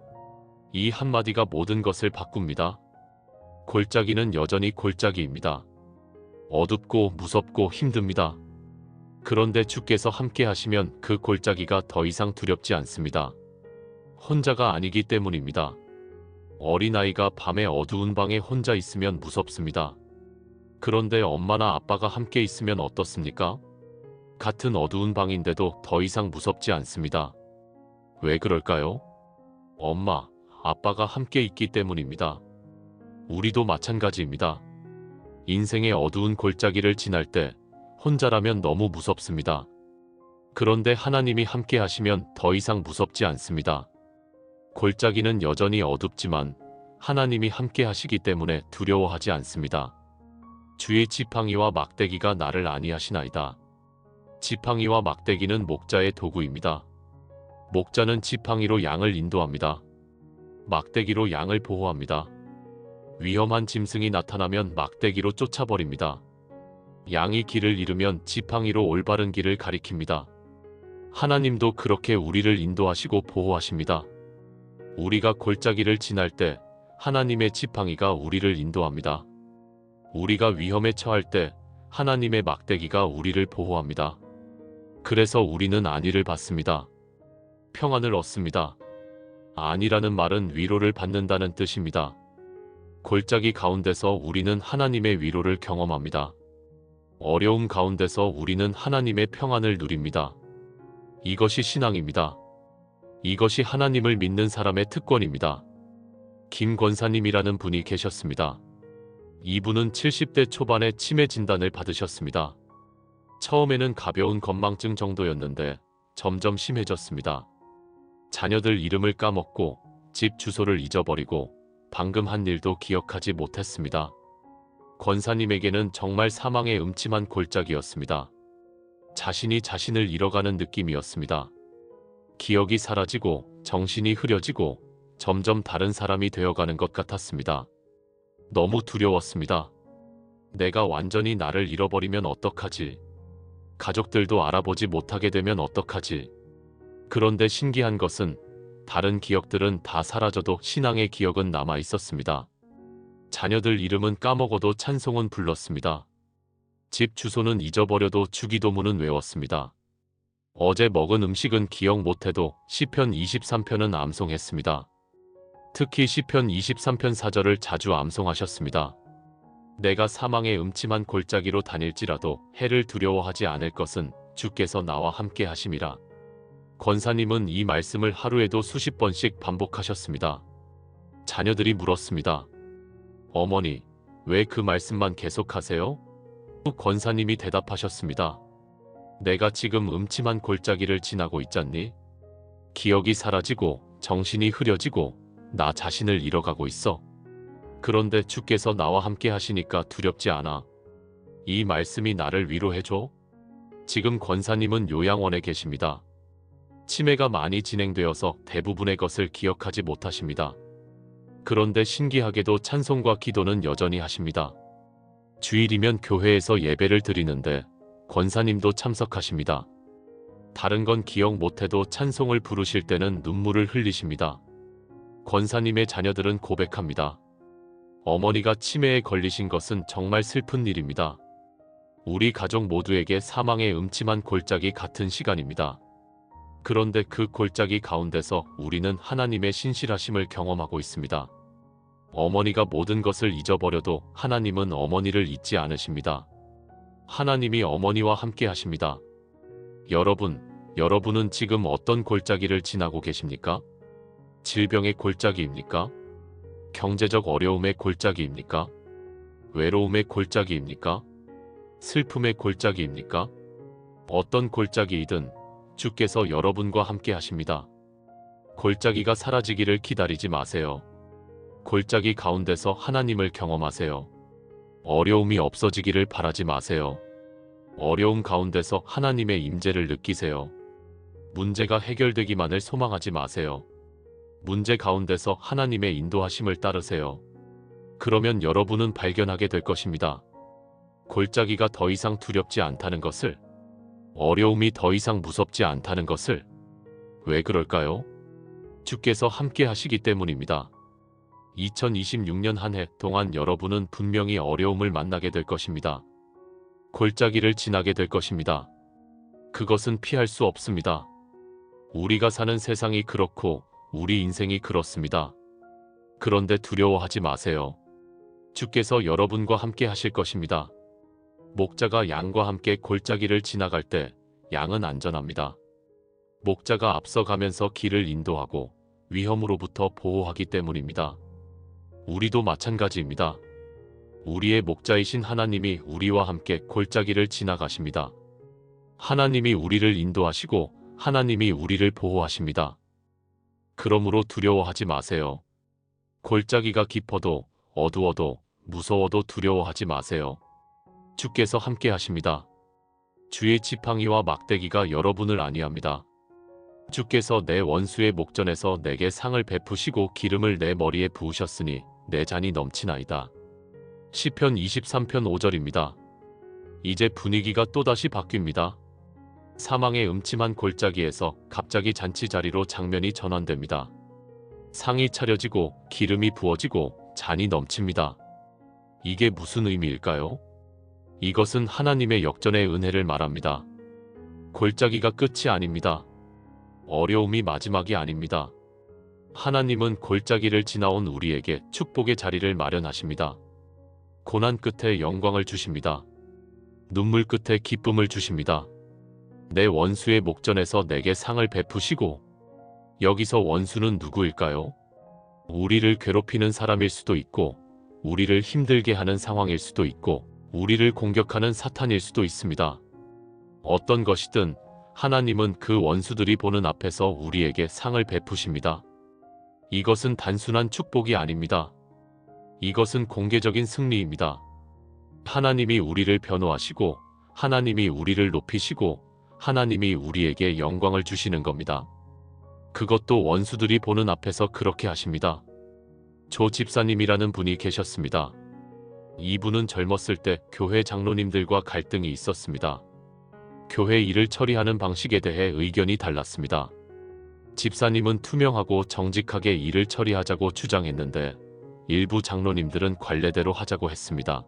이 한마디가 모든 것을 바꿉니다. 골짜기는 여전히 골짜기입니다. 어둡고 무섭고 힘듭니다. 그런데 주께서 함께 하시면 그 골짜기가 더 이상 두렵지 않습니다. 혼자가 아니기 때문입니다. 어린아이가 밤에 어두운 방에 혼자 있으면 무섭습니다. 그런데 엄마나 아빠가 함께 있으면 어떻습니까? 같은 어두운 방인데도 더 이상 무섭지 않습니다. 왜 그럴까요? 엄마, 아빠가 함께 있기 때문입니다. 우리도 마찬가지입니다. 인생의 어두운 골짜기를 지날 때 혼자라면 너무 무섭습니다. 그런데 하나님이 함께 하시면 더 이상 무섭지 않습니다. 골짜기는 여전히 어둡지만 하나님이 함께 하시기 때문에 두려워하지 않습니다. 주의 지팡이와 막대기가 나를 안위하시나이다. 지팡이와 막대기는 목자의 도구입니다. 목자는 지팡이로 양을 인도합니다. 막대기로 양을 보호합니다. 위험한 짐승이 나타나면 막대기로 쫓아버립니다. 양이 길을 잃으면 지팡이로 올바른 길을 가리킵니다. 하나님도 그렇게 우리를 인도하시고 보호하십니다. 우리가 골짜기를 지날 때 하나님의 지팡이가 우리를 인도합니다. 우리가 위험에 처할 때 하나님의 막대기가 우리를 보호합니다. 그래서 우리는 안위를 받습니다. 평안을 얻습니다. 안위라는 말은 위로를 받는다는 뜻입니다. 골짜기 가운데서 우리는 하나님의 위로를 경험합니다. 어려움 가운데서 우리는 하나님의 평안을 누립니다. 이것이 신앙입니다. 이것이 하나님을 믿는 사람의 특권입니다. 김 권사님이라는 분이 계셨습니다. 이분은 70대 초반에 치매 진단을 받으셨습니다. 처음에는 가벼운 건망증 정도였는데 점점 심해졌습니다. 자녀들 이름을 까먹고 집 주소를 잊어버리고 방금 한 일도 기억하지 못했습니다. 권사님에게는 정말 사망의 음침한 골짜기였습니다. 자신이 자신을 잃어가는 느낌이었습니다. 기억이 사라지고 정신이 흐려지고 점점 다른 사람이 되어가는 것 같았습니다. 너무 두려웠습니다. 내가 완전히 나를 잃어버리면 어떡하지? 가족들도 알아보지 못하게 되면 어떡하지? 그런데 신기한 것은 다른 기억들은 다 사라져도 신앙의 기억은 남아 있었습니다. 자녀들 이름은 까먹어도 찬송은 불렀습니다. 집 주소는 잊어버려도 주기도문은 외웠습니다. 어제 먹은 음식은 기억 못해도 시편 23편은 암송했습니다. 특히 시편 23편 4절을 자주 암송하셨습니다. 내가 사망의 음침한 골짜기로 다닐지라도 해를 두려워하지 않을 것은 주께서 나와 함께 하심이라. 권사님은 이 말씀을 하루에도 수십 번씩 반복하셨습니다. 자녀들이 물었습니다. 어머니, 왜 그 말씀만 계속하세요? 권사님이 대답하셨습니다. 내가 지금 음침한 골짜기를 지나고 있잖니? 기억이 사라지고 정신이 흐려지고 나 자신을 잃어가고 있어. 그런데 주께서 나와 함께 하시니까 두렵지 않아. 이 말씀이 나를 위로해줘. 지금 권사님은 요양원에 계십니다. 치매가 많이 진행되어서 대부분의 것을 기억하지 못하십니다. 그런데 신기하게도 찬송과 기도는 여전히 하십니다. 주일이면 교회에서 예배를 드리는데 권사님도 참석하십니다. 다른 건 기억 못해도 찬송을 부르실 때는 눈물을 흘리십니다. 권사님의 자녀들은 고백합니다. 어머니가 치매에 걸리신 것은 정말 슬픈 일입니다. 우리 가족 모두에게 사망의 음침한 골짜기 같은 시간입니다. 그런데 그 골짜기 가운데서 우리는 하나님의 신실하심을 경험하고 있습니다. 어머니가 모든 것을 잊어버려도 하나님은 어머니를 잊지 않으십니다. 하나님이 어머니와 함께 하십니다. 여러분은 지금 어떤 골짜기를 지나고 계십니까? 질병의 골짜기입니까? 경제적 어려움의 골짜기입니까? 외로움의 골짜기입니까? 슬픔의 골짜기입니까? 어떤 골짜기이든 주께서 여러분과 함께 하십니다. 골짜기가 사라지기를 기다리지 마세요. 골짜기 가운데서 하나님을 경험하세요. 어려움이 없어지기를 바라지 마세요. 어려움 가운데서 하나님의 임재를 느끼세요. 문제가 해결되기만을 소망하지 마세요. 문제 가운데서 하나님의 인도하심을 따르세요. 그러면 여러분은 발견하게 될 것입니다. 골짜기가 더 이상 두렵지 않다는 것을, 어려움이 더 이상 무섭지 않다는 것을. 왜 그럴까요? 주께서 함께 하시기 때문입니다. 2026년 한 해 동안 여러분은 분명히 어려움을 만나게 될 것입니다. 골짜기를 지나게 될 것입니다. 그것은 피할 수 없습니다. 우리가 사는 세상이 그렇고 우리 인생이 그렇습니다. 그런데 두려워하지 마세요. 주께서 여러분과 함께 하실 것입니다. 목자가 양과 함께 골짜기를 지나갈 때 양은 안전합니다. 목자가 앞서가면서 길을 인도하고 위험으로부터 보호하기 때문입니다. 우리도 마찬가지입니다. 우리의 목자이신 하나님이 우리와 함께 골짜기를 지나가십니다. 하나님이 우리를 인도하시고 하나님이 우리를 보호하십니다. 그러므로 두려워하지 마세요. 골짜기가 깊어도 어두워도 무서워도 두려워하지 마세요. 주께서 함께 하십니다. 주의 지팡이와 막대기가 여러분을 안위합니다. 주께서 내 원수의 목전에서 내게 상을 베푸시고 기름을 내 머리에 부으셨으니 내 잔이 넘치나이다. 시편 23편 5절입니다. 이제 분위기가 또다시 바뀝니다. 사망의 음침한 골짜기에서 갑자기 잔치 자리로 장면이 전환됩니다. 상이 차려지고 기름이 부어지고 잔이 넘칩니다. 이게 무슨 의미일까요? 이것은 하나님의 역전의 은혜를 말합니다. 골짜기가 끝이 아닙니다. 어려움이 마지막이 아닙니다. 하나님은 골짜기를 지나온 우리에게 축복의 자리를 마련하십니다. 고난 끝에 영광을 주십니다. 눈물 끝에 기쁨을 주십니다. 내 원수의 목전에서 내게 상을 베푸시고. 여기서 원수는 누구일까요? 우리를 괴롭히는 사람일 수도 있고, 우리를 힘들게 하는 상황일 수도 있고, 우리를 공격하는 사탄일 수도 있습니다. 어떤 것이든 하나님은 그 원수들이 보는 앞에서 우리에게 상을 베푸십니다. 이것은 단순한 축복이 아닙니다. 이것은 공개적인 승리입니다. 하나님이 우리를 변호하시고, 하나님이 우리를 높이시고, 하나님이 우리에게 영광을 주시는 겁니다. 그것도 원수들이 보는 앞에서 그렇게 하십니다. 조 집사님이라는 분이 계셨습니다. 이분은 젊었을 때 교회 장로님들과 갈등이 있었습니다. 교회 일을 처리하는 방식에 대해 의견이 달랐습니다. 집사님은 투명하고 정직하게 일을 처리하자고 주장했는데 일부 장로님들은 관례대로 하자고 했습니다.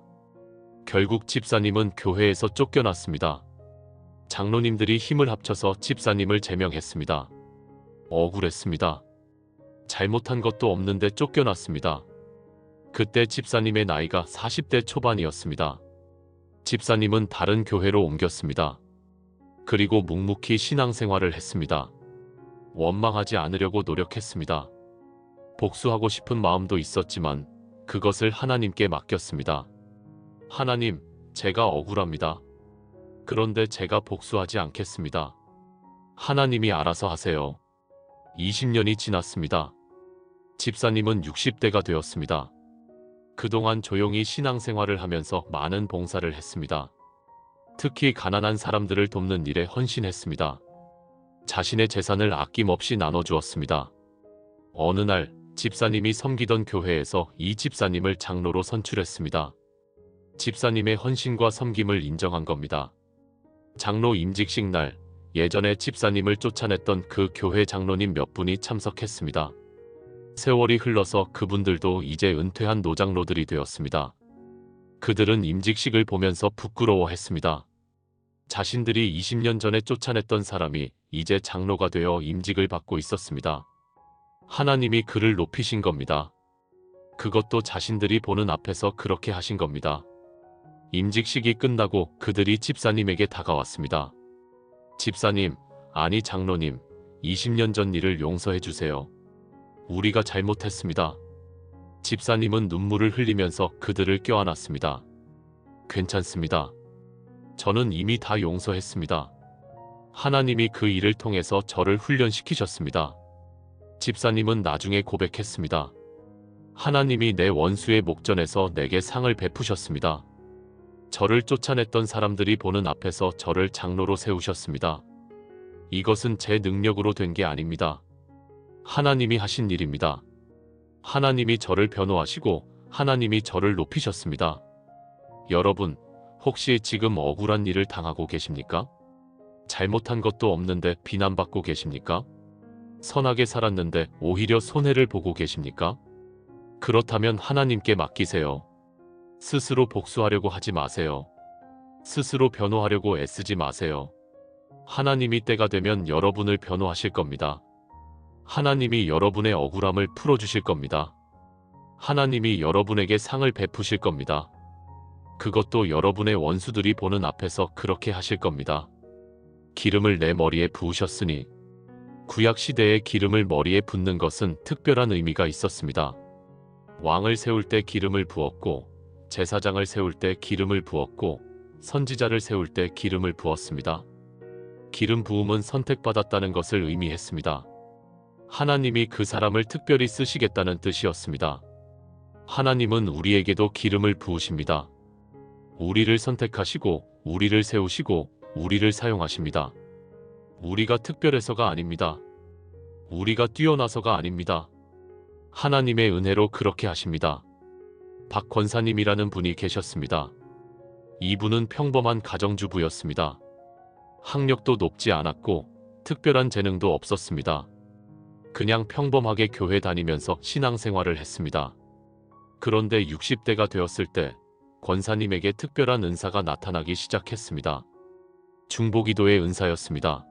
결국 집사님은 교회에서 쫓겨났습니다. 장로님들이 힘을 합쳐서 집사님을 제명했습니다. 억울했습니다. 잘못한 것도 없는데 쫓겨났습니다. 그때 집사님의 나이가 40대 초반이었습니다. 집사님은 다른 교회로 옮겼습니다. 그리고 묵묵히 신앙생활을 했습니다. 원망하지 않으려고 노력했습니다. 복수하고 싶은 마음도 있었지만 그것을 하나님께 맡겼습니다. 하나님, 제가 억울합니다. 그런데 제가 복수하지 않겠습니다. 하나님이 알아서 하세요. 20년이 지났습니다. 집사님은 60대가 되었습니다. 그동안 조용히 신앙생활을 하면서 많은 봉사를 했습니다. 특히 가난한 사람들을 돕는 일에 헌신했습니다. 자신의 재산을 아낌없이 나눠주었습니다. 어느 날 집사님이 섬기던 교회에서 이 집사님을 장로로 선출했습니다. 집사님의 헌신과 섬김을 인정한 겁니다. 장로 임직식 날, 예전에 집사님을 쫓아냈던 그 교회 장로님 몇 분이 참석했습니다. 세월이 흘러서 그분들도 이제 은퇴한 노장로들이 되었습니다. 그들은 임직식을 보면서 부끄러워했습니다. 자신들이 20년 전에 쫓아냈던 사람이 이제 장로가 되어 임직을 받고 있었습니다. 하나님이 그를 높이신 겁니다. 그것도 자신들이 보는 앞에서 그렇게 하신 겁니다. 임직식이 끝나고 그들이 집사님에게 다가왔습니다. 집사님, 아니 장로님, 20년 전 일을 용서해 주세요. 우리가 잘못했습니다. 집사님은 눈물을 흘리면서 그들을 껴안았습니다. 괜찮습니다. 저는 이미 다 용서했습니다. 하나님이 그 일을 통해서 저를 훈련시키셨습니다. 집사님은 나중에 고백했습니다. 하나님이 내 원수의 목전에서 내게 상을 베푸셨습니다. 저를 쫓아냈던 사람들이 보는 앞에서 저를 장로로 세우셨습니다. 이것은 제 능력으로 된 게 아닙니다. 하나님이 하신 일입니다. 하나님이 저를 변호하시고 하나님이 저를 높이셨습니다. 여러분, 혹시 지금 억울한 일을 당하고 계십니까? 잘못한 것도 없는데 비난받고 계십니까? 선하게 살았는데 오히려 손해를 보고 계십니까? 그렇다면 하나님께 맡기세요. 스스로 복수하려고 하지 마세요. 스스로 변호하려고 애쓰지 마세요. 하나님이 때가 되면 여러분을 변호하실 겁니다. 하나님이 여러분의 억울함을 풀어주실 겁니다. 하나님이 여러분에게 상을 베푸실 겁니다. 그것도 여러분의 원수들이 보는 앞에서 그렇게 하실 겁니다. 기름을 내 머리에 부으셨으니 구약 시대에 기름을 머리에 붓는 것은 특별한 의미가 있었습니다. 왕을 세울 때 기름을 부었고 제사장을 세울 때 기름을 부었고 선지자를 세울 때 기름을 부었습니다. 기름 부음은 선택받았다는 것을 의미했습니다. 하나님이 그 사람을 특별히 쓰시겠다는 뜻이었습니다. 하나님은 우리에게도 기름을 부으십니다. 우리를 선택하시고 우리를 세우시고 우리를 사용하십니다. 우리가 특별해서가 아닙니다. 우리가 뛰어나서가 아닙니다. 하나님의 은혜로 그렇게 하십니다. 박 권사님이라는 분이 계셨습니다. 이분은 평범한 가정주부였습니다. 학력도 높지 않았고 특별한 재능도 없었습니다. 그냥 평범하게 교회 다니면서 신앙생활을 했습니다. 그런데 60대가 되었을 때 권사님에게 특별한 은사가 나타나기 시작했습니다. 중보기도의 은사였습니다.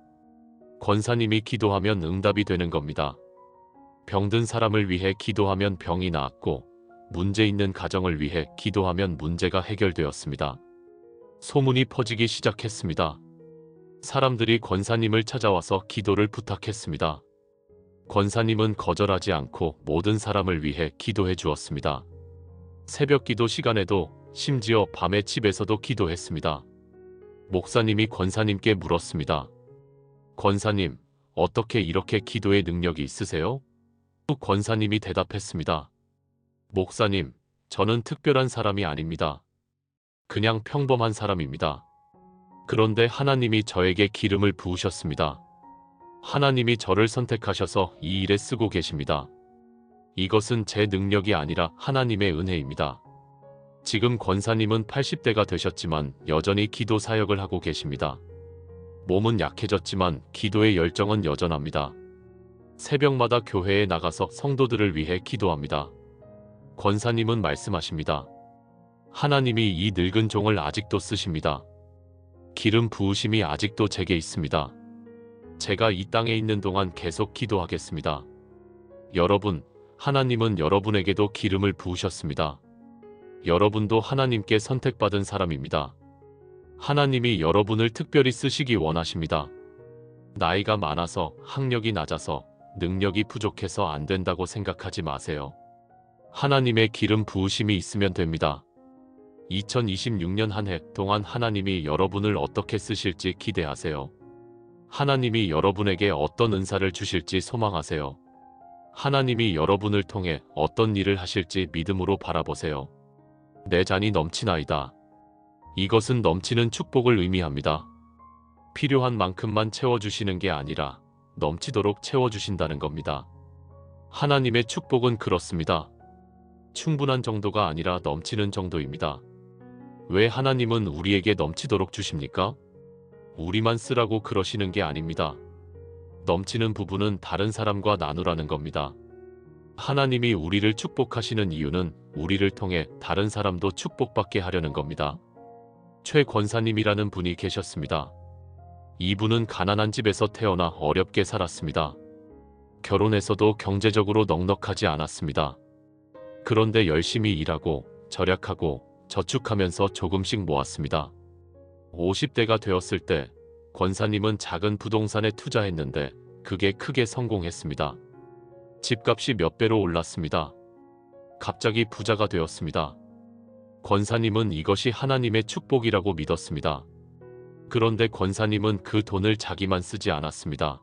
권사님이 기도하면 응답이 되는 겁니다. 병든 사람을 위해 기도하면 병이 나았고 문제 있는 가정을 위해 기도하면 문제가 해결되었습니다. 소문이 퍼지기 시작했습니다. 사람들이 권사님을 찾아와서 기도를 부탁했습니다. 권사님은 거절하지 않고 모든 사람을 위해 기도해 주었습니다. 새벽 기도 시간에도 심지어 밤에 집에서도 기도했습니다. 목사님이 권사님께 물었습니다. 권사님, 어떻게 이렇게 기도의 능력이 있으세요? 권사님이 대답했습니다. 목사님, 저는 특별한 사람이 아닙니다. 그냥 평범한 사람입니다. 그런데 하나님이 저에게 기름을 부으셨습니다. 하나님이 저를 선택하셔서 이 일에 쓰고 계십니다. 이것은 제 능력이 아니라 하나님의 은혜입니다. 지금 권사님은 80대가 되셨지만 여전히 기도 사역을 하고 계십니다. 몸은 약해졌지만 기도의 열정은 여전합니다. 새벽마다 교회에 나가서 성도들을 위해 기도합니다. 권사님은 말씀하십니다. 하나님이 이 늙은 종을 아직도 쓰십니다. 기름 부으심이 아직도 제게 있습니다. 제가 이 땅에 있는 동안 계속 기도하겠습니다. 여러분, 하나님은 여러분에게도 기름을 부으셨습니다. 여러분도 하나님께 선택받은 사람입니다. 하나님이 여러분을 특별히 쓰시기 원하십니다. 나이가 많아서, 학력이 낮아서, 능력이 부족해서 안 된다고 생각하지 마세요. 하나님의 기름 부으심이 있으면 됩니다. 2026년 한 해 동안 하나님이 여러분을 어떻게 쓰실지 기대하세요. 하나님이 여러분에게 어떤 은사를 주실지 소망하세요. 하나님이 여러분을 통해 어떤 일을 하실지 믿음으로 바라보세요. 내 잔이 넘치나이다. 이것은 넘치는 축복을 의미합니다. 필요한 만큼만 채워주시는 게 아니라 넘치도록 채워주신다는 겁니다. 하나님의 축복은 그렇습니다. 충분한 정도가 아니라 넘치는 정도입니다. 왜 하나님은 우리에게 넘치도록 주십니까? 우리만 쓰라고 그러시는 게 아닙니다. 넘치는 부분은 다른 사람과 나누라는 겁니다. 하나님이 우리를 축복하시는 이유는 우리를 통해 다른 사람도 축복받게 하려는 겁니다. 최 권사님이라는 분이 계셨습니다. 이분은 가난한 집에서 태어나 어렵게 살았습니다. 결혼해서도 경제적으로 넉넉하지 않았습니다. 그런데 열심히 일하고 절약하고 저축하면서 조금씩 모았습니다. 50대가 되었을 때 권사님은 작은 부동산에 투자했는데 그게 크게 성공했습니다. 집값이 몇 배로 올랐습니다. 갑자기 부자가 되었습니다. 권사님은 이것이 하나님의 축복이라고 믿었습니다. 그런데 권사님은 그 돈을 자기만 쓰지 않았습니다.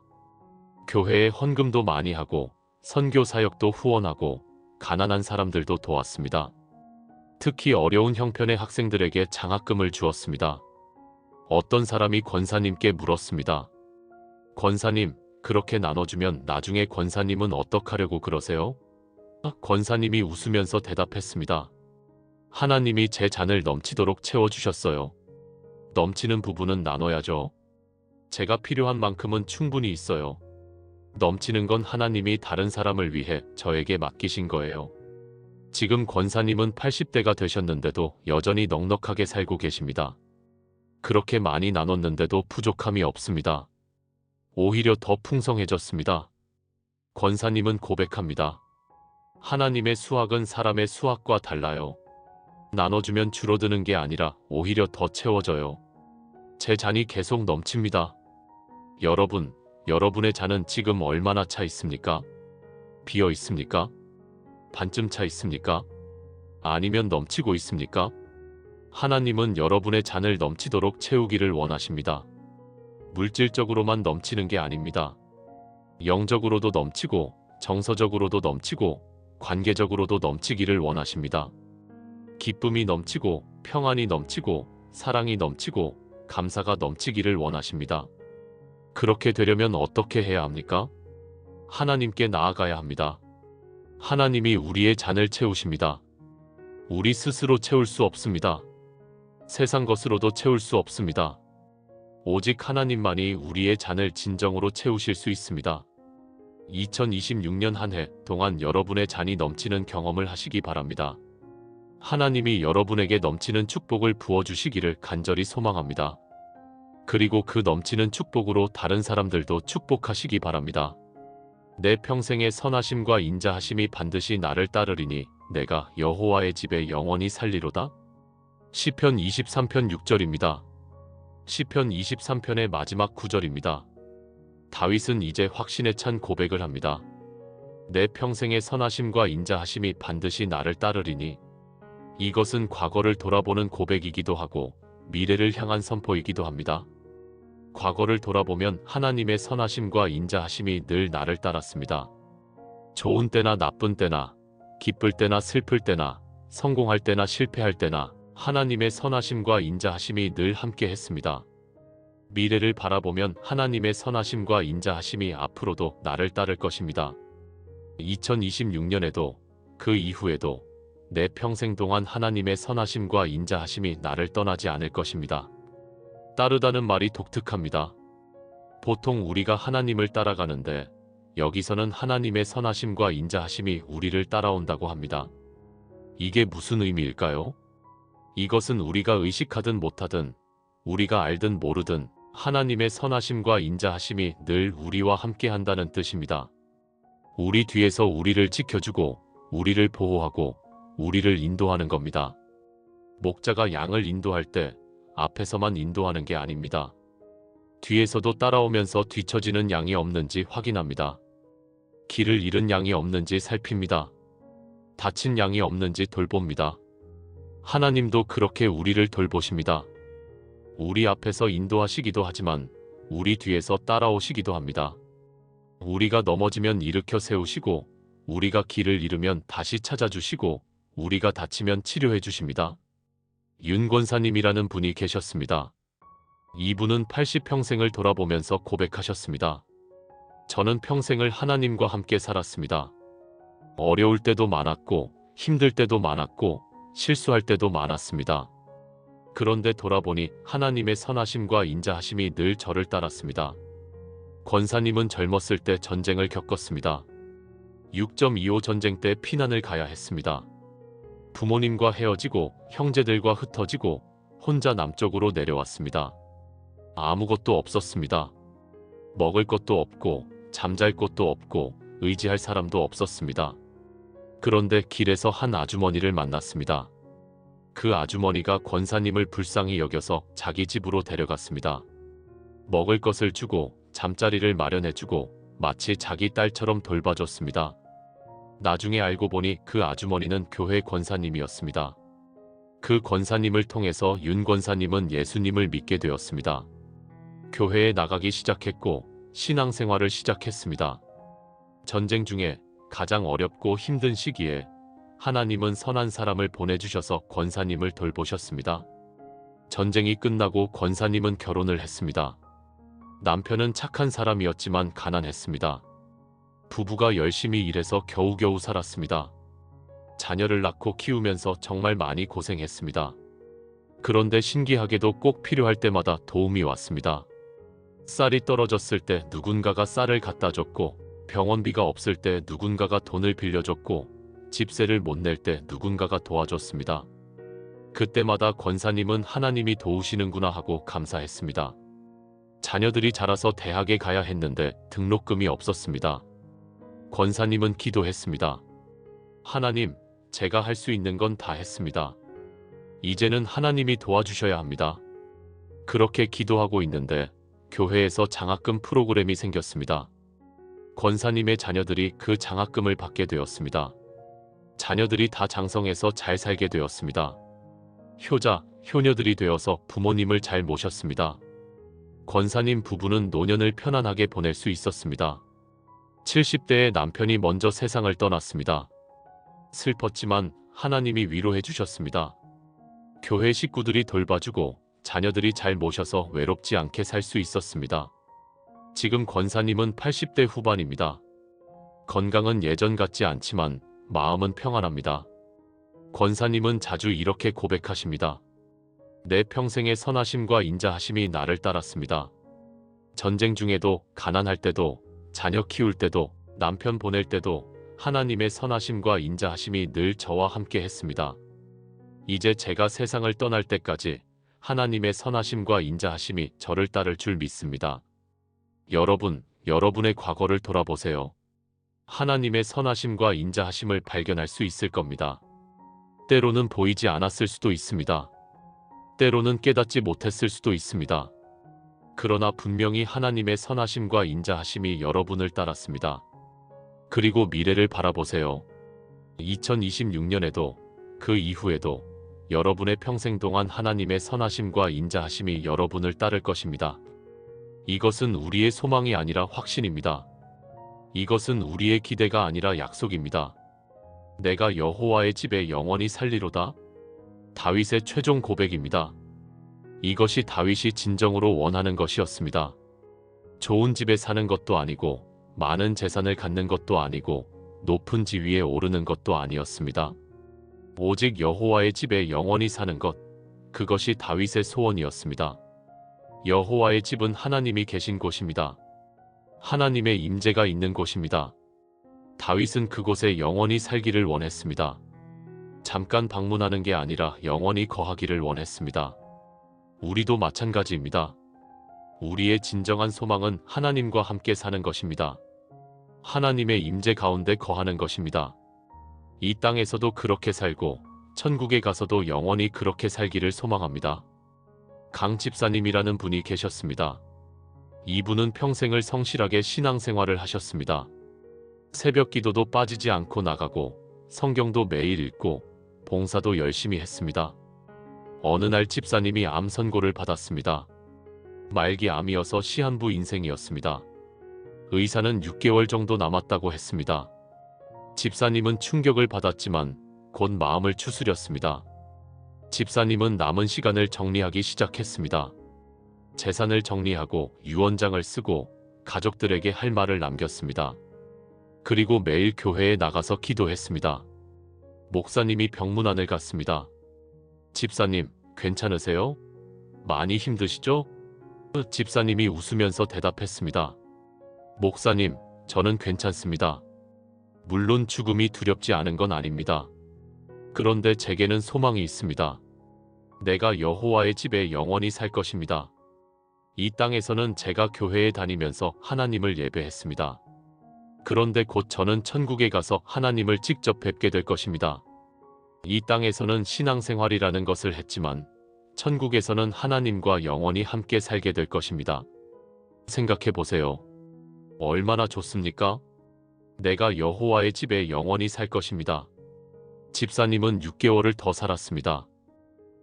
교회에 헌금도 많이 하고 선교 사역도 후원하고 가난한 사람들도 도왔습니다. 특히 어려운 형편의 학생들에게 장학금을 주었습니다. 어떤 사람이 권사님께 물었습니다. 권사님, 그렇게 나눠주면 나중에 권사님은 어떡하려고 그러세요? 권사님이 웃으면서 대답했습니다. 하나님이 제 잔을 넘치도록 채워주셨어요. 넘치는 부분은 나눠야죠. 제가 필요한 만큼은 충분히 있어요. 넘치는 건 하나님이 다른 사람을 위해 저에게 맡기신 거예요. 지금 권사님은 80대가 되셨는데도 여전히 넉넉하게 살고 계십니다. 그렇게 많이 나눴는데도 부족함이 없습니다. 오히려 더 풍성해졌습니다. 권사님은 고백합니다. 하나님의 수확은 사람의 수확과 달라요. 나눠주면 줄어드는 게 아니라 오히려 더 채워져요. 제 잔이 계속 넘칩니다. 여러분의 잔은 지금 얼마나 차 있습니까? 비어 있습니까? 반쯤 차 있습니까? 아니면 넘치고 있습니까? 하나님은 여러분의 잔을 넘치도록 채우기를 원하십니다. 물질적으로만 넘치는 게 아닙니다. 영적으로도 넘치고, 정서적으로도 넘치고, 관계적으로도 넘치기를 원하십니다. 기쁨이 넘치고, 평안이 넘치고, 사랑이 넘치고, 감사가 넘치기를 원하십니다. 그렇게 되려면 어떻게 해야 합니까? 하나님께 나아가야 합니다. 하나님이 우리의 잔을 채우십니다. 우리 스스로 채울 수 없습니다. 세상 것으로도 채울 수 없습니다. 오직 하나님만이 우리의 잔을 진정으로 채우실 수 있습니다. 2026년 한 해 동안 여러분의 잔이 넘치는 경험을 하시기 바랍니다. 하나님이 여러분에게 넘치는 축복을 부어주시기를 간절히 소망합니다. 그리고 그 넘치는 축복으로 다른 사람들도 축복하시기 바랍니다. 내 평생의 선하심과 인자하심이 반드시 나를 따르리니 내가 여호와의 집에 영원히 살리로다. 시편 23편 6절입니다. 시편 23편의 마지막 구절입니다. 다윗은 이제 확신에 찬 고백을 합니다. 내 평생의 선하심과 인자하심이 반드시 나를 따르리니. 이것은 과거를 돌아보는 고백이기도 하고 미래를 향한 선포이기도 합니다. 과거를 돌아보면 하나님의 선하심과 인자하심이 늘 나를 따랐습니다. 좋은 때나 나쁜 때나, 기쁠 때나 슬플 때나, 성공할 때나 실패할 때나 하나님의 선하심과 인자하심이 늘 함께 했습니다. 미래를 바라보면 하나님의 선하심과 인자하심이 앞으로도 나를 따를 것입니다. 2026년에도 그 이후에도 내 평생 동안 하나님의 선하심과 인자하심이 나를 떠나지 않을 것입니다. 따르다는 말이 독특합니다. 보통 우리가 하나님을 따라가는데 여기서는 하나님의 선하심과 인자하심이 우리를 따라온다고 합니다. 이게 무슨 의미일까요? 이것은 우리가 의식하든 못하든 우리가 알든 모르든 하나님의 선하심과 인자하심이 늘 우리와 함께 한다는 뜻입니다. 우리 뒤에서 우리를 지켜주고 우리를 보호하고 우리를 인도하는 겁니다. 목자가 양을 인도할 때 앞에서만 인도하는 게 아닙니다. 뒤에서도 따라오면서 뒤처지는 양이 없는지 확인합니다. 길을 잃은 양이 없는지 살핍니다. 다친 양이 없는지 돌봅니다. 하나님도 그렇게 우리를 돌보십니다. 우리 앞에서 인도하시기도 하지만 우리 뒤에서 따라오시기도 합니다. 우리가 넘어지면 일으켜 세우시고 우리가 길을 잃으면 다시 찾아주시고 우리가 다치면 치료해 주십니다. 윤 권사님이라는 분이 계셨습니다. 이분은 80평생을 돌아보면서 고백하셨습니다. 저는 평생을 하나님과 함께 살았습니다. 어려울 때도 많았고 힘들 때도 많았고 실수할 때도 많았습니다. 그런데 돌아보니 하나님의 선하심과 인자하심이 늘 저를 따랐습니다. 권사님은 젊었을 때 전쟁을 겪었습니다. 6.25 전쟁 때 피난을 가야 했습니다. 부모님과 헤어지고 형제들과 흩어지고 혼자 남쪽으로 내려왔습니다. 아무것도 없었습니다. 먹을 것도 없고 잠잘 곳도 없고 의지할 사람도 없었습니다. 그런데 길에서 한 아주머니를 만났습니다. 그 아주머니가 권사님을 불쌍히 여겨서 자기 집으로 데려갔습니다. 먹을 것을 주고 잠자리를 마련해주고 마치 자기 딸처럼 돌봐줬습니다. 나중에 알고 보니 그 아주머니는 교회 권사님이었습니다. 그 권사님을 통해서 윤 권사님은 예수님을 믿게 되었습니다. 교회에 나가기 시작했고 신앙생활을 시작했습니다. 전쟁 중에 가장 어렵고 힘든 시기에 하나님은 선한 사람을 보내주셔서 권사님을 돌보셨습니다. 전쟁이 끝나고 권사님은 결혼을 했습니다. 남편은 착한 사람이었지만 가난했습니다. 부부가 열심히 일해서 겨우겨우 살았습니다. 자녀를 낳고 키우면서 정말 많이 고생했습니다. 그런데 신기하게도 꼭 필요할 때마다 도움이 왔습니다. 쌀이 떨어졌을 때 누군가가 쌀을 갖다 줬고, 병원비가 없을 때 누군가가 돈을 빌려줬고, 집세를 못 낼 때 누군가가 도와줬습니다. 그때마다 권사님은 하나님이 도우시는구나 하고 감사했습니다. 자녀들이 자라서 대학에 가야 했는데 등록금이 없었습니다. 권사님은 기도했습니다. 하나님, 제가 할 수 있는 건 다 했습니다. 이제는 하나님이 도와주셔야 합니다. 그렇게 기도하고 있는데 교회에서 장학금 프로그램이 생겼습니다. 권사님의 자녀들이 그 장학금을 받게 되었습니다. 자녀들이 다 장성해서 잘 살게 되었습니다. 효자, 효녀들이 되어서 부모님을 잘 모셨습니다. 권사님 부부는 노년을 편안하게 보낼 수 있었습니다. 70대의 남편이 먼저 세상을 떠났습니다. 슬펐지만 하나님이 위로해 주셨습니다. 교회 식구들이 돌봐주고 자녀들이 잘 모셔서 외롭지 않게 살 수 있었습니다. 지금 권사님은 80대 후반입니다. 건강은 예전 같지 않지만 마음은 평안합니다. 권사님은 자주 이렇게 고백하십니다. 내 평생의 선하심과 인자하심이 나를 따랐습니다. 전쟁 중에도, 가난할 때도, 자녀 키울 때도, 남편 보낼 때도 하나님의 선하심과 인자하심이 늘 저와 함께 했습니다. 이제 제가 세상을 떠날 때까지 하나님의 선하심과 인자하심이 저를 따를 줄 믿습니다. 여러분, 여러분의 과거를 돌아보세요. 하나님의 선하심과 인자하심을 발견할 수 있을 겁니다. 때로는 보이지 않았을 수도 있습니다. 때로는 깨닫지 못했을 수도 있습니다. 그러나 분명히 하나님의 선하심과 인자하심이 여러분을 따랐습니다. 그리고 미래를 바라보세요. 2026년에도 그 이후에도 여러분의 평생 동안 하나님의 선하심과 인자하심이 여러분을 따를 것입니다. 이것은 우리의 소망이 아니라 확신입니다. 이것은 우리의 기대가 아니라 약속입니다. 내가 여호와의 집에 영원히 살리로다. 다윗의 최종 고백입니다. 이것이 다윗이 진정으로 원하는 것이었습니다. 좋은 집에 사는 것도 아니고 많은 재산을 갖는 것도 아니고 높은 지위에 오르는 것도 아니었습니다. 오직 여호와의 집에 영원히 사는 것, 그것이 다윗의 소원이었습니다. 여호와의 집은 하나님이 계신 곳입니다. 하나님의 임재가 있는 곳입니다. 다윗은 그곳에 영원히 살기를 원했습니다. 잠깐 방문하는 게 아니라 영원히 거하기를 원했습니다. 우리도 마찬가지입니다. 우리의 진정한 소망은 하나님과 함께 사는 것입니다. 하나님의 임재 가운데 거하는 것입니다. 이 땅에서도 그렇게 살고 천국에 가서도 영원히 그렇게 살기를 소망합니다. 강 집사님이라는 분이 계셨습니다. 이분은 평생을 성실하게 신앙생활을 하셨습니다. 새벽 기도도 빠지지 않고 나가고 성경도 매일 읽고 봉사도 열심히 했습니다. 어느 날 집사님이 암 선고를 받았습니다. 말기 암이어서 시한부 인생이었습니다. 의사는 6개월 정도 남았다고 했습니다. 집사님은 충격을 받았지만 곧 마음을 추스렸습니다. 집사님은 남은 시간을 정리하기 시작했습니다. 재산을 정리하고 유언장을 쓰고 가족들에게 할 말을 남겼습니다. 그리고 매일 교회에 나가서 기도했습니다. 목사님이 병문안을 갔습니다. 집사님, 괜찮으세요? 많이 힘드시죠? 집사님이 웃으면서 대답했습니다. 목사님, 저는 괜찮습니다. 물론 죽음이 두렵지 않은 건 아닙니다. 그런데 제게는 소망이 있습니다. 내가 여호와의 집에 영원히 살 것입니다. 이 땅에서는 제가 교회에 다니면서 하나님을 예배했습니다. 그런데 곧 저는 천국에 가서 하나님을 직접 뵙게 될 것입니다. 이 땅에서는 신앙생활이라는 것을 했지만 천국에서는 하나님과 영원히 함께 살게 될 것입니다. 생각해 보세요. 얼마나 좋습니까? 내가 여호와의 집에 영원히 살 것입니다. 집사님은 6개월을 더 살았습니다.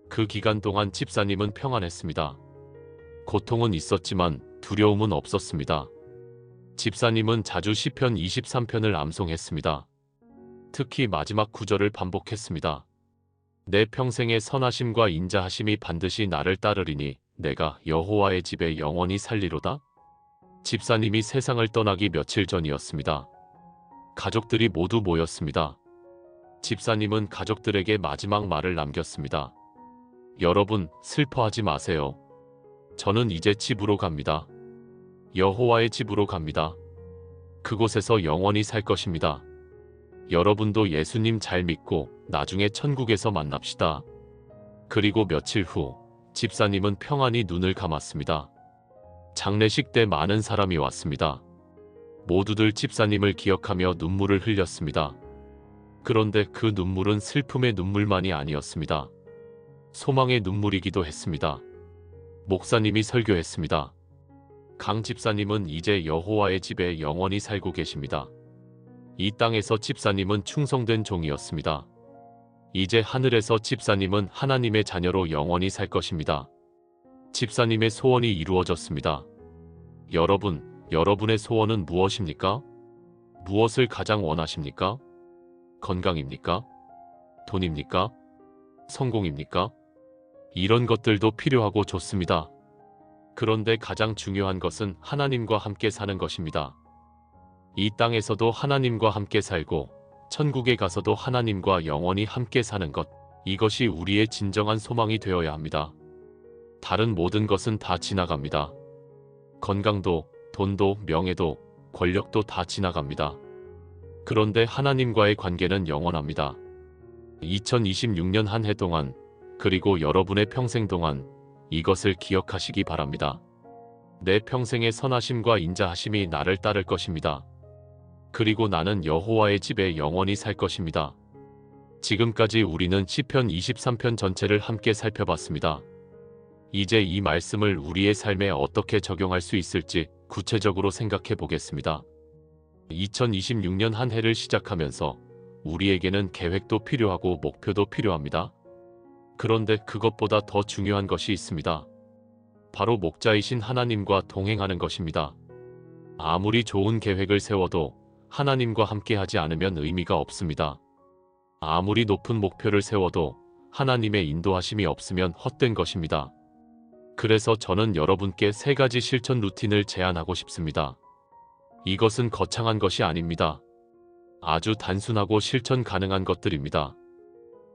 그 기간 동안 집사님은 평안했습니다. 고통은 있었지만 두려움은 없었습니다. 집사님은 자주 시편 23편을 암송했습니다. 특히 마지막 구절을 반복했습니다. 내 평생의 선하심과 인자하심이 반드시 나를 따르리니 내가 여호와의 집에 영원히 살리로다. 집사님이 세상을 떠나기 며칠 전이었습니다. 가족들이 모두 모였습니다. 집사님은 가족들에게 마지막 말을 남겼습니다. 여러분, 슬퍼하지 마세요. 저는 이제 집으로 갑니다. 여호와의 집으로 갑니다. 그곳에서 영원히 살 것입니다. 여러분도 예수님 잘 믿고 나중에 천국에서 만납시다. 그리고 며칠 후 집사님은 평안히 눈을 감았습니다. 장례식 때 많은 사람이 왔습니다. 모두들 집사님을 기억하며 눈물을 흘렸습니다. 그런데 그 눈물은 슬픔의 눈물만이 아니었습니다. 소망의 눈물이기도 했습니다. 목사님이 설교했습니다. 강 집사님은 이제 여호와의 집에 영원히 살고 계십니다. 이 땅에서 집사님은 충성된 종이었습니다. 이제 하늘에서 집사님은 하나님의 자녀로 영원히 살 것입니다. 집사님의 소원이 이루어졌습니다. 여러분, 여러분의 소원은 무엇입니까? 무엇을 가장 원하십니까? 건강입니까? 돈입니까? 성공입니까? 이런 것들도 필요하고 좋습니다. 그런데 가장 중요한 것은 하나님과 함께 사는 것입니다. 이 땅에서도 하나님과 함께 살고 천국에 가서도 하나님과 영원히 함께 사는 것, 이것이 우리의 진정한 소망이 되어야 합니다. 다른 모든 것은 다 지나갑니다. 건강도, 돈도, 명예도, 권력도 다 지나갑니다. 그런데 하나님과의 관계는 영원합니다. 2026년 한 해 동안, 그리고 여러분의 평생 동안 이것을 기억하시기 바랍니다. 내 평생의 선하심과 인자하심이 나를 따를 것입니다. 그리고 나는 여호와의 집에 영원히 살 것입니다. 지금까지 우리는 시편 23편 전체를 함께 살펴봤습니다. 이제 이 말씀을 우리의 삶에 어떻게 적용할 수 있을지 구체적으로 생각해 보겠습니다. 2026년 한 해를 시작하면서 우리에게는 계획도 필요하고 목표도 필요합니다. 그런데 그것보다 더 중요한 것이 있습니다. 바로 목자이신 하나님과 동행하는 것입니다. 아무리 좋은 계획을 세워도 하나님과 함께하지 않으면 의미가 없습니다. 아무리 높은 목표를 세워도 하나님의 인도하심이 없으면 헛된 것입니다. 그래서 저는 여러분께 3가지 실천 루틴을 제안하고 싶습니다. 이것은 거창한 것이 아닙니다. 아주 단순하고 실천 가능한 것들입니다.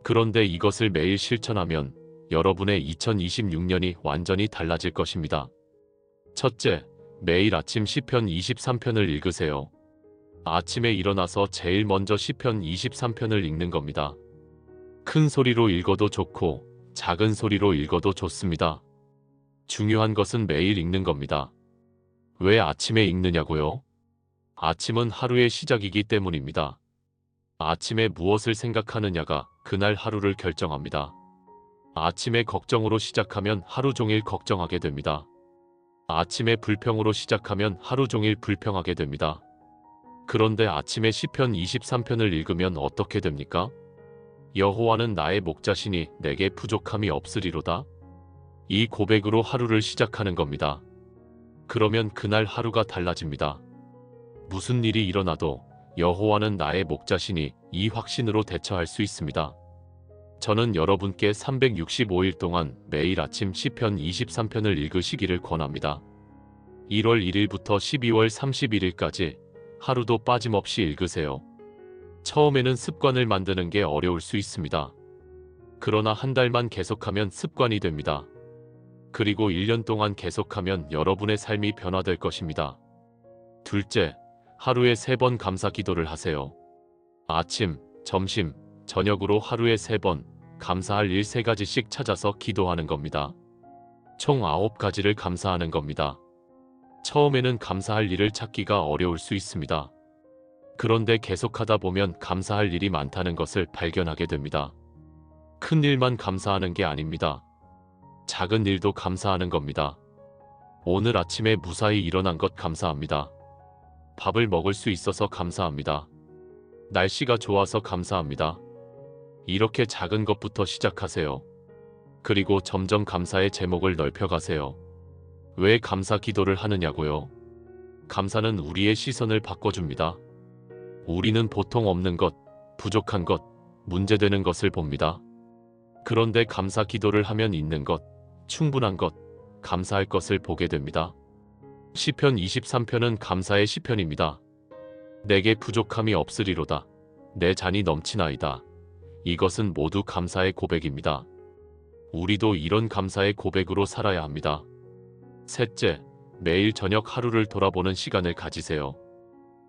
그런데 이것을 매일 실천하면 여러분의 2026년이 완전히 달라질 것입니다. 첫째, 매일 아침 시편 23편을 읽으세요. 아침에 일어나서 제일 먼저 시편 23편을 읽는 겁니다. 큰 소리로 읽어도 좋고 작은 소리로 읽어도 좋습니다. 중요한 것은 매일 읽는 겁니다. 왜 아침에 읽느냐고요? 아침은 하루의 시작이기 때문입니다. 아침에 무엇을 생각하느냐가 그날 하루를 결정합니다. 아침에 걱정으로 시작하면 하루 종일 걱정하게 됩니다. 아침에 불평으로 시작하면 하루 종일 불평하게 됩니다. 그런데 아침에 시편 23편을 읽으면 어떻게 됩니까? 여호와는 나의 목자시니 내게 부족함이 없으리로다. 이 고백으로 하루를 시작하는 겁니다. 그러면 그날 하루가 달라집니다. 무슨 일이 일어나도 여호와는 나의 목자시니 이 확신으로 대처할 수 있습니다. 저는 여러분께 365일 동안 매일 아침 시편 23편을 읽으시기를 권합니다. 1월 1일부터 12월 31일까지 하루도 빠짐없이 읽으세요. 처음에는 습관을 만드는 게 어려울 수 있습니다. 그러나 한 달만 계속하면 습관이 됩니다. 그리고 1년 동안 계속하면 여러분의 삶이 변화될 것입니다. 둘째, 하루에 3번 감사 기도를 하세요. 아침, 점심, 저녁으로 하루에 3번 감사할 일 3가지씩 찾아서 기도하는 겁니다. 총 9가지를 감사하는 겁니다. 처음에는 감사할 일을 찾기가 어려울 수 있습니다. 그런데 계속하다 보면 감사할 일이 많다는 것을 발견하게 됩니다. 큰 일만 감사하는 게 아닙니다. 작은 일도 감사하는 겁니다. 오늘 아침에 무사히 일어난 것 감사합니다. 밥을 먹을 수 있어서 감사합니다. 날씨가 좋아서 감사합니다. 이렇게 작은 것부터 시작하세요. 그리고 점점 감사의 제목을 넓혀가세요. 왜 감사 기도를 하느냐고요? 감사는 우리의 시선을 바꿔줍니다. 우리는 보통 없는 것, 부족한 것, 문제되는 것을 봅니다. 그런데 감사 기도를 하면 있는 것, 충분한 것, 감사할 것을 보게 됩니다. 시편 23편은 감사의 시편입니다. 내게 부족함이 없으리로다. 내 잔이 넘치나이다. 이것은 모두 감사의 고백입니다. 우리도 이런 감사의 고백으로 살아야 합니다. 셋째, 매일 저녁 하루를 돌아보는 시간을 가지세요.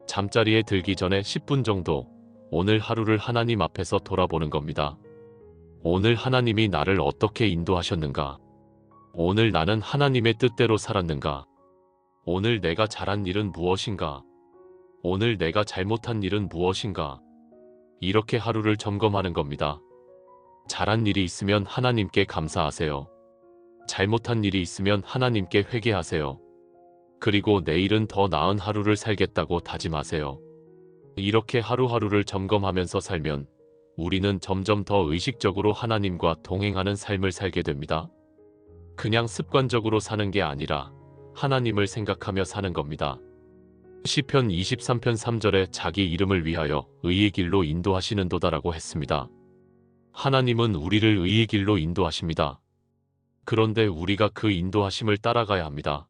잠자리에 들기 전에 10분 정도 오늘 하루를 하나님 앞에서 돌아보는 겁니다. 오늘 하나님이 나를 어떻게 인도하셨는가? 오늘 나는 하나님의 뜻대로 살았는가? 오늘 내가 잘한 일은 무엇인가? 오늘 내가 잘못한 일은 무엇인가? 이렇게 하루를 점검하는 겁니다. 잘한 일이 있으면 하나님께 감사하세요. 잘못한 일이 있으면 하나님께 회개하세요. 그리고 내일은 더 나은 하루를 살겠다고 다짐하세요. 이렇게 하루하루를 점검하면서 살면 우리는 점점 더 의식적으로 하나님과 동행하는 삶을 살게 됩니다. 그냥 습관적으로 사는 게 아니라 하나님을 생각하며 사는 겁니다. 시편 23편 3절에 자기 이름을 위하여 의의 길로 인도하시는도다라고 했습니다. 하나님은 우리를 의의 길로 인도하십니다. 그런데 우리가 그 인도하심을 따라가야 합니다.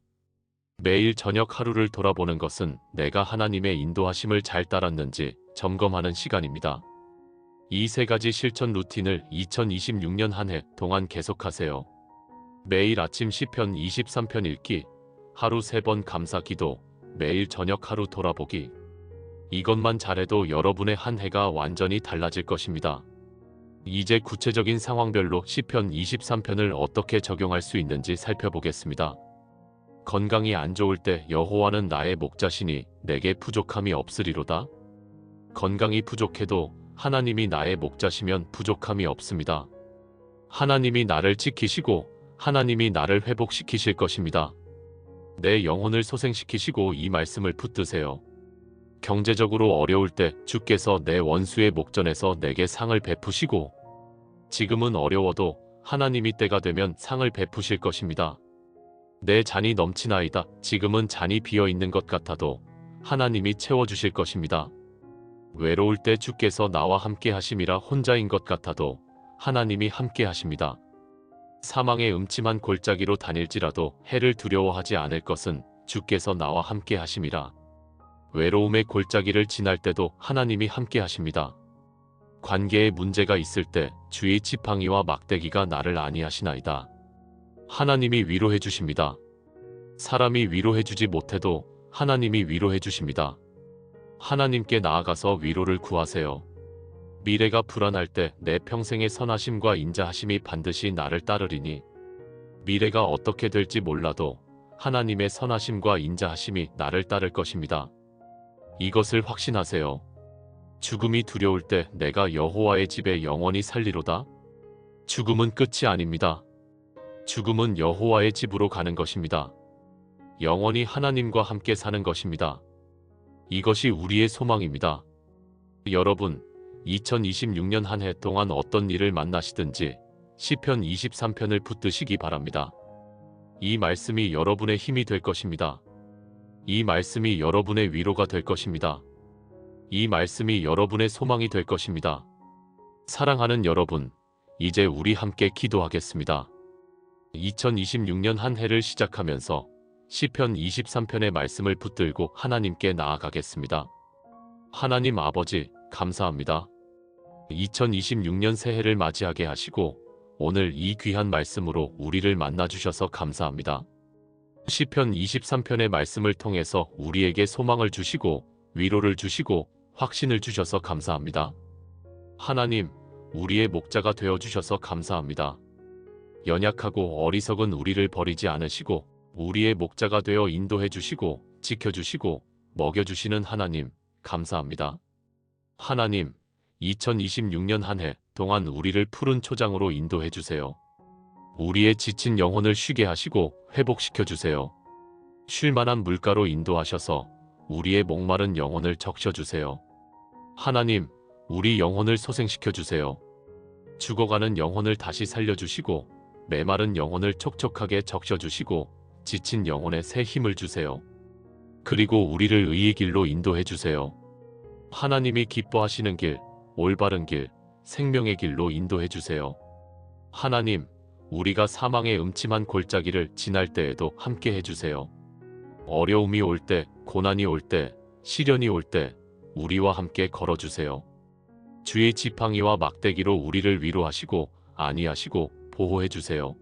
매일 저녁 하루를 돌아보는 것은 내가 하나님의 인도하심을 잘 따랐는지 점검하는 시간입니다. 이 세 가지 실천 루틴을 2026년 한 해 동안 계속하세요. 매일 아침 시편 23편 읽기, 하루 3번 감사 기도, 매일 저녁 하루 돌아보기. 이것만 잘해도 여러분의 한 해가 완전히 달라질 것입니다. 이제 구체적인 상황별로 시편 23편을 어떻게 적용할 수 있는지 살펴보겠습니다. 건강이 안 좋을 때 여호와는 나의 목자시니 내게 부족함이 없으리로다. 건강이 부족해도 하나님이 나의 목자시면 부족함이 없습니다. 하나님이 나를 지키시고 하나님이 나를 회복시키실 것입니다. 내 영혼을 소생시키시고 이 말씀을 붙드세요. 경제적으로 어려울 때 주께서 내 원수의 목전에서 내게 상을 베푸시고 지금은 어려워도 하나님이 때가 되면 상을 베푸실 것입니다. 내 잔이 넘치나이다. 지금은 잔이 비어있는 것 같아도 하나님이 채워주실 것입니다. 외로울 때 주께서 나와 함께 하심이라 혼자인 것 같아도 하나님이 함께 하십니다. 사망의 음침한 골짜기로 다닐지라도 해를 두려워하지 않을 것은 주께서 나와 함께 하심이라. 외로움의 골짜기를 지날 때도 하나님이 함께 하십니다. 관계에 문제가 있을 때 주의 지팡이와 막대기가 나를 안위하시나이다. 하나님이 위로해 주십니다. 사람이 위로해 주지 못해도 하나님이 위로해 주십니다. 하나님께 나아가서 위로를 구하세요. 미래가 불안할 때 내 평생의 선하심과 인자하심이 반드시 나를 따르리니 미래가 어떻게 될지 몰라도 하나님의 선하심과 인자하심이 나를 따를 것입니다. 이것을 확신하세요. 죽음이 두려울 때 내가 여호와의 집에 영원히 살리로다. 죽음은 끝이 아닙니다. 죽음은 여호와의 집으로 가는 것입니다. 영원히 하나님과 함께 사는 것입니다. 이것이 우리의 소망입니다. 여러분, 2026년 한 해 동안 어떤 일을 만나시든지 시편 23편을 붙드시기 바랍니다. 이 말씀이 여러분의 힘이 될 것입니다. 이 말씀이 여러분의 위로가 될 것입니다. 이 말씀이 여러분의 소망이 될 것입니다. 사랑하는 여러분, 이제 우리 함께 기도하겠습니다. 2026년 한 해를 시작하면서 시편 23편의 말씀을 붙들고 하나님께 나아가겠습니다. 하나님 아버지, 감사합니다. 2026년 새해를 맞이하게 하시고 오늘 이 귀한 말씀으로 우리를 만나주셔서 감사합니다. 시편 23편의 말씀을 통해서 우리에게 소망을 주시고 위로를 주시고 확신을 주셔서 감사합니다. 하나님, 우리의 목자가 되어주셔서 감사합니다. 연약하고 어리석은 우리를 버리지 않으시고 우리의 목자가 되어 인도해 주시고 지켜주시고 먹여주시는 하나님, 감사합니다. 하나님, 2026년 한 해 동안 우리를 푸른 초장으로 인도해 주세요. 우리의 지친 영혼을 쉬게 하시고 회복시켜 주세요. 쉴만한 물가로 인도하셔서 우리의 목마른 영혼을 적셔 주세요. 하나님, 우리 영혼을 소생시켜 주세요. 죽어가는 영혼을 다시 살려주시고 메마른 영혼을 촉촉하게 적셔주시고 지친 영혼에 새 힘을 주세요. 그리고 우리를 의의 길로 인도해 주세요. 하나님이 기뻐하시는 길, 올바른 길, 생명의 길로 인도해 주세요. 하나님, 우리가 사망의 음침한 골짜기를 지날 때에도 함께 해주세요. 어려움이 올 때, 고난이 올 때, 시련이 올 때 우리와 함께 걸어주세요. 주의 지팡이와 막대기로 우리를 위로하시고 안위하시고 보호해 주세요.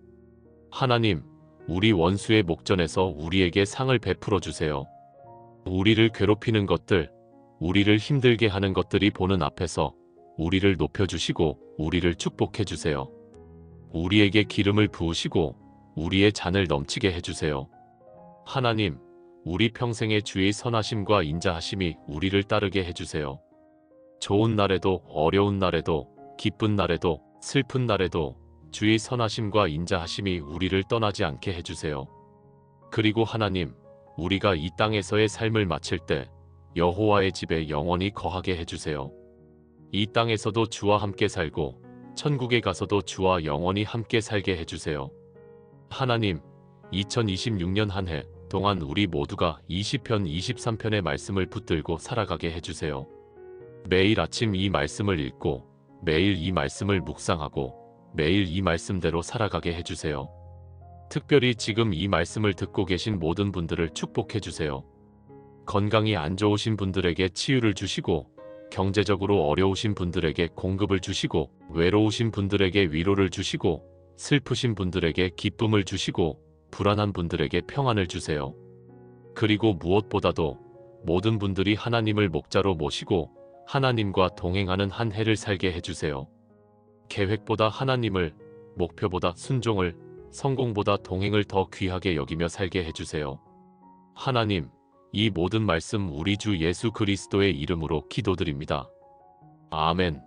하나님, 우리 원수의 목전에서 우리에게 상을 베풀어 주세요. 우리를 괴롭히는 것들, 우리를 힘들게 하는 것들이 보는 앞에서 우리를 높여주시고 우리를 축복해 주세요. 우리에게 기름을 부으시고 우리의 잔을 넘치게 해주세요. 하나님, 우리 평생의 주의 선하심과 인자하심이 우리를 따르게 해주세요. 좋은 날에도 어려운 날에도 기쁜 날에도 슬픈 날에도 주의 선하심과 인자하심이 우리를 떠나지 않게 해주세요. 그리고 하나님, 우리가 이 땅에서의 삶을 마칠 때 여호와의 집에 영원히 거하게 해주세요. 이 땅에서도 주와 함께 살고 천국에 가서도 주와 영원히 함께 살게 해주세요. 하나님, 2026년 한 해 동안 우리 모두가 이 시편 23편의 말씀을 붙들고 살아가게 해주세요. 매일 아침 이 말씀을 읽고 매일 이 말씀을 묵상하고 매일 이 말씀대로 살아가게 해주세요. 특별히 지금 이 말씀을 듣고 계신 모든 분들을 축복해 주세요. 건강이 안 좋으신 분들에게 치유를 주시고 경제적으로 어려우신 분들에게 공급을 주시고 외로우신 분들에게 위로를 주시고 슬프신 분들에게 기쁨을 주시고 불안한 분들에게 평안을 주세요. 그리고 무엇보다도 모든 분들이 하나님을 목자로 모시고 하나님과 동행하는 한 해를 살게 해주세요. 계획보다 하나님을, 목표보다 순종을, 성공보다 동행을 더 귀하게 여기며 살게 해주세요. 하나님, 이 모든 말씀 우리 주 예수 그리스도의 이름으로 기도드립니다. 아멘.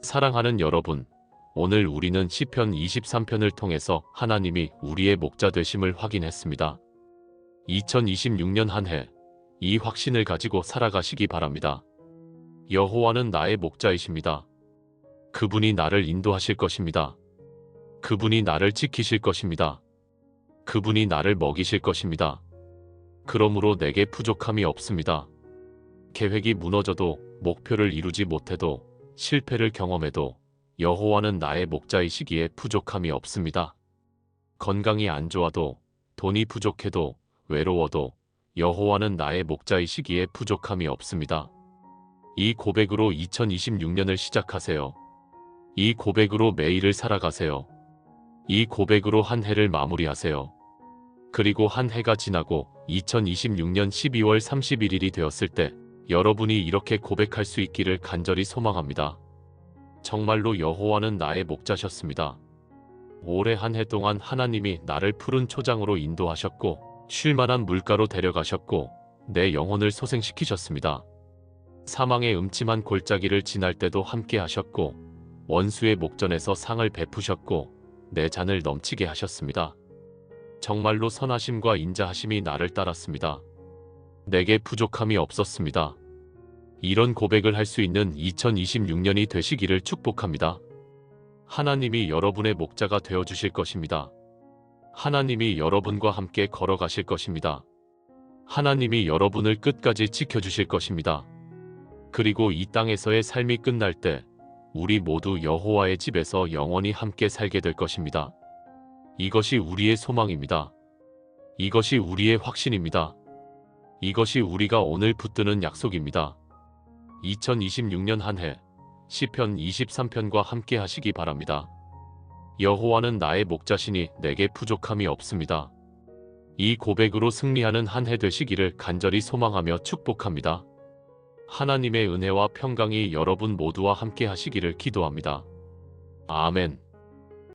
사랑하는 여러분, 오늘 우리는 시편 23편을 통해서 하나님이 우리의 목자 되심을 확인했습니다. 2026년 한 해, 이 확신을 가지고 살아가시기 바랍니다. 여호와는 나의 목자이십니다. 그분이 나를 인도하실 것입니다. 그분이 나를 지키실 것입니다. 그분이 나를 먹이실 것입니다. 그러므로 내게 부족함이 없습니다. 계획이 무너져도 목표를 이루지 못해도 실패를 경험해도 여호와는 나의 목자이시기에 부족함이 없습니다. 건강이 안 좋아도 돈이 부족해도 외로워도 여호와는 나의 목자이시기에 부족함이 없습니다. 이 고백으로 2026년을 시작하세요. 이 고백으로 매일을 살아가세요. 이 고백으로 한 해를 마무리하세요. 그리고 한 해가 지나고 2026년 12월 31일이 되었을 때 여러분이 이렇게 고백할 수 있기를 간절히 소망합니다. 정말로 여호와는 나의 목자셨습니다. 올해 한 해 동안 하나님이 나를 푸른 초장으로 인도하셨고 쉴만한 물가로 데려가셨고 내 영혼을 소생시키셨습니다. 사망의 음침한 골짜기를 지날 때도 함께 하셨고 원수의 목전에서 상을 베푸셨고 내 잔을 넘치게 하셨습니다. 정말로 선하심과 인자하심이 나를 따랐습니다. 내게 부족함이 없었습니다. 이런 고백을 할 수 있는 2026년이 되시기를 축복합니다. 하나님이 여러분의 목자가 되어주실 것입니다. 하나님이 여러분과 함께 걸어가실 것입니다. 하나님이 여러분을 끝까지 지켜주실 것입니다. 그리고 이 땅에서의 삶이 끝날 때 우리 모두 여호와의 집에서 영원히 함께 살게 될 것입니다. 이것이 우리의 소망입니다. 이것이 우리의 확신입니다. 이것이 우리가 오늘 붙드는 약속입니다. 2026년 한 해 시편 23편과 함께 하시기 바랍니다. 여호와는 나의 목자시니 내게 부족함이 없습니다. 이 고백으로 승리하는 한 해 되시기를 간절히 소망하며 축복합니다. 하나님의 은혜와 평강이 여러분 모두와 함께 하시기를 기도합니다. 아멘.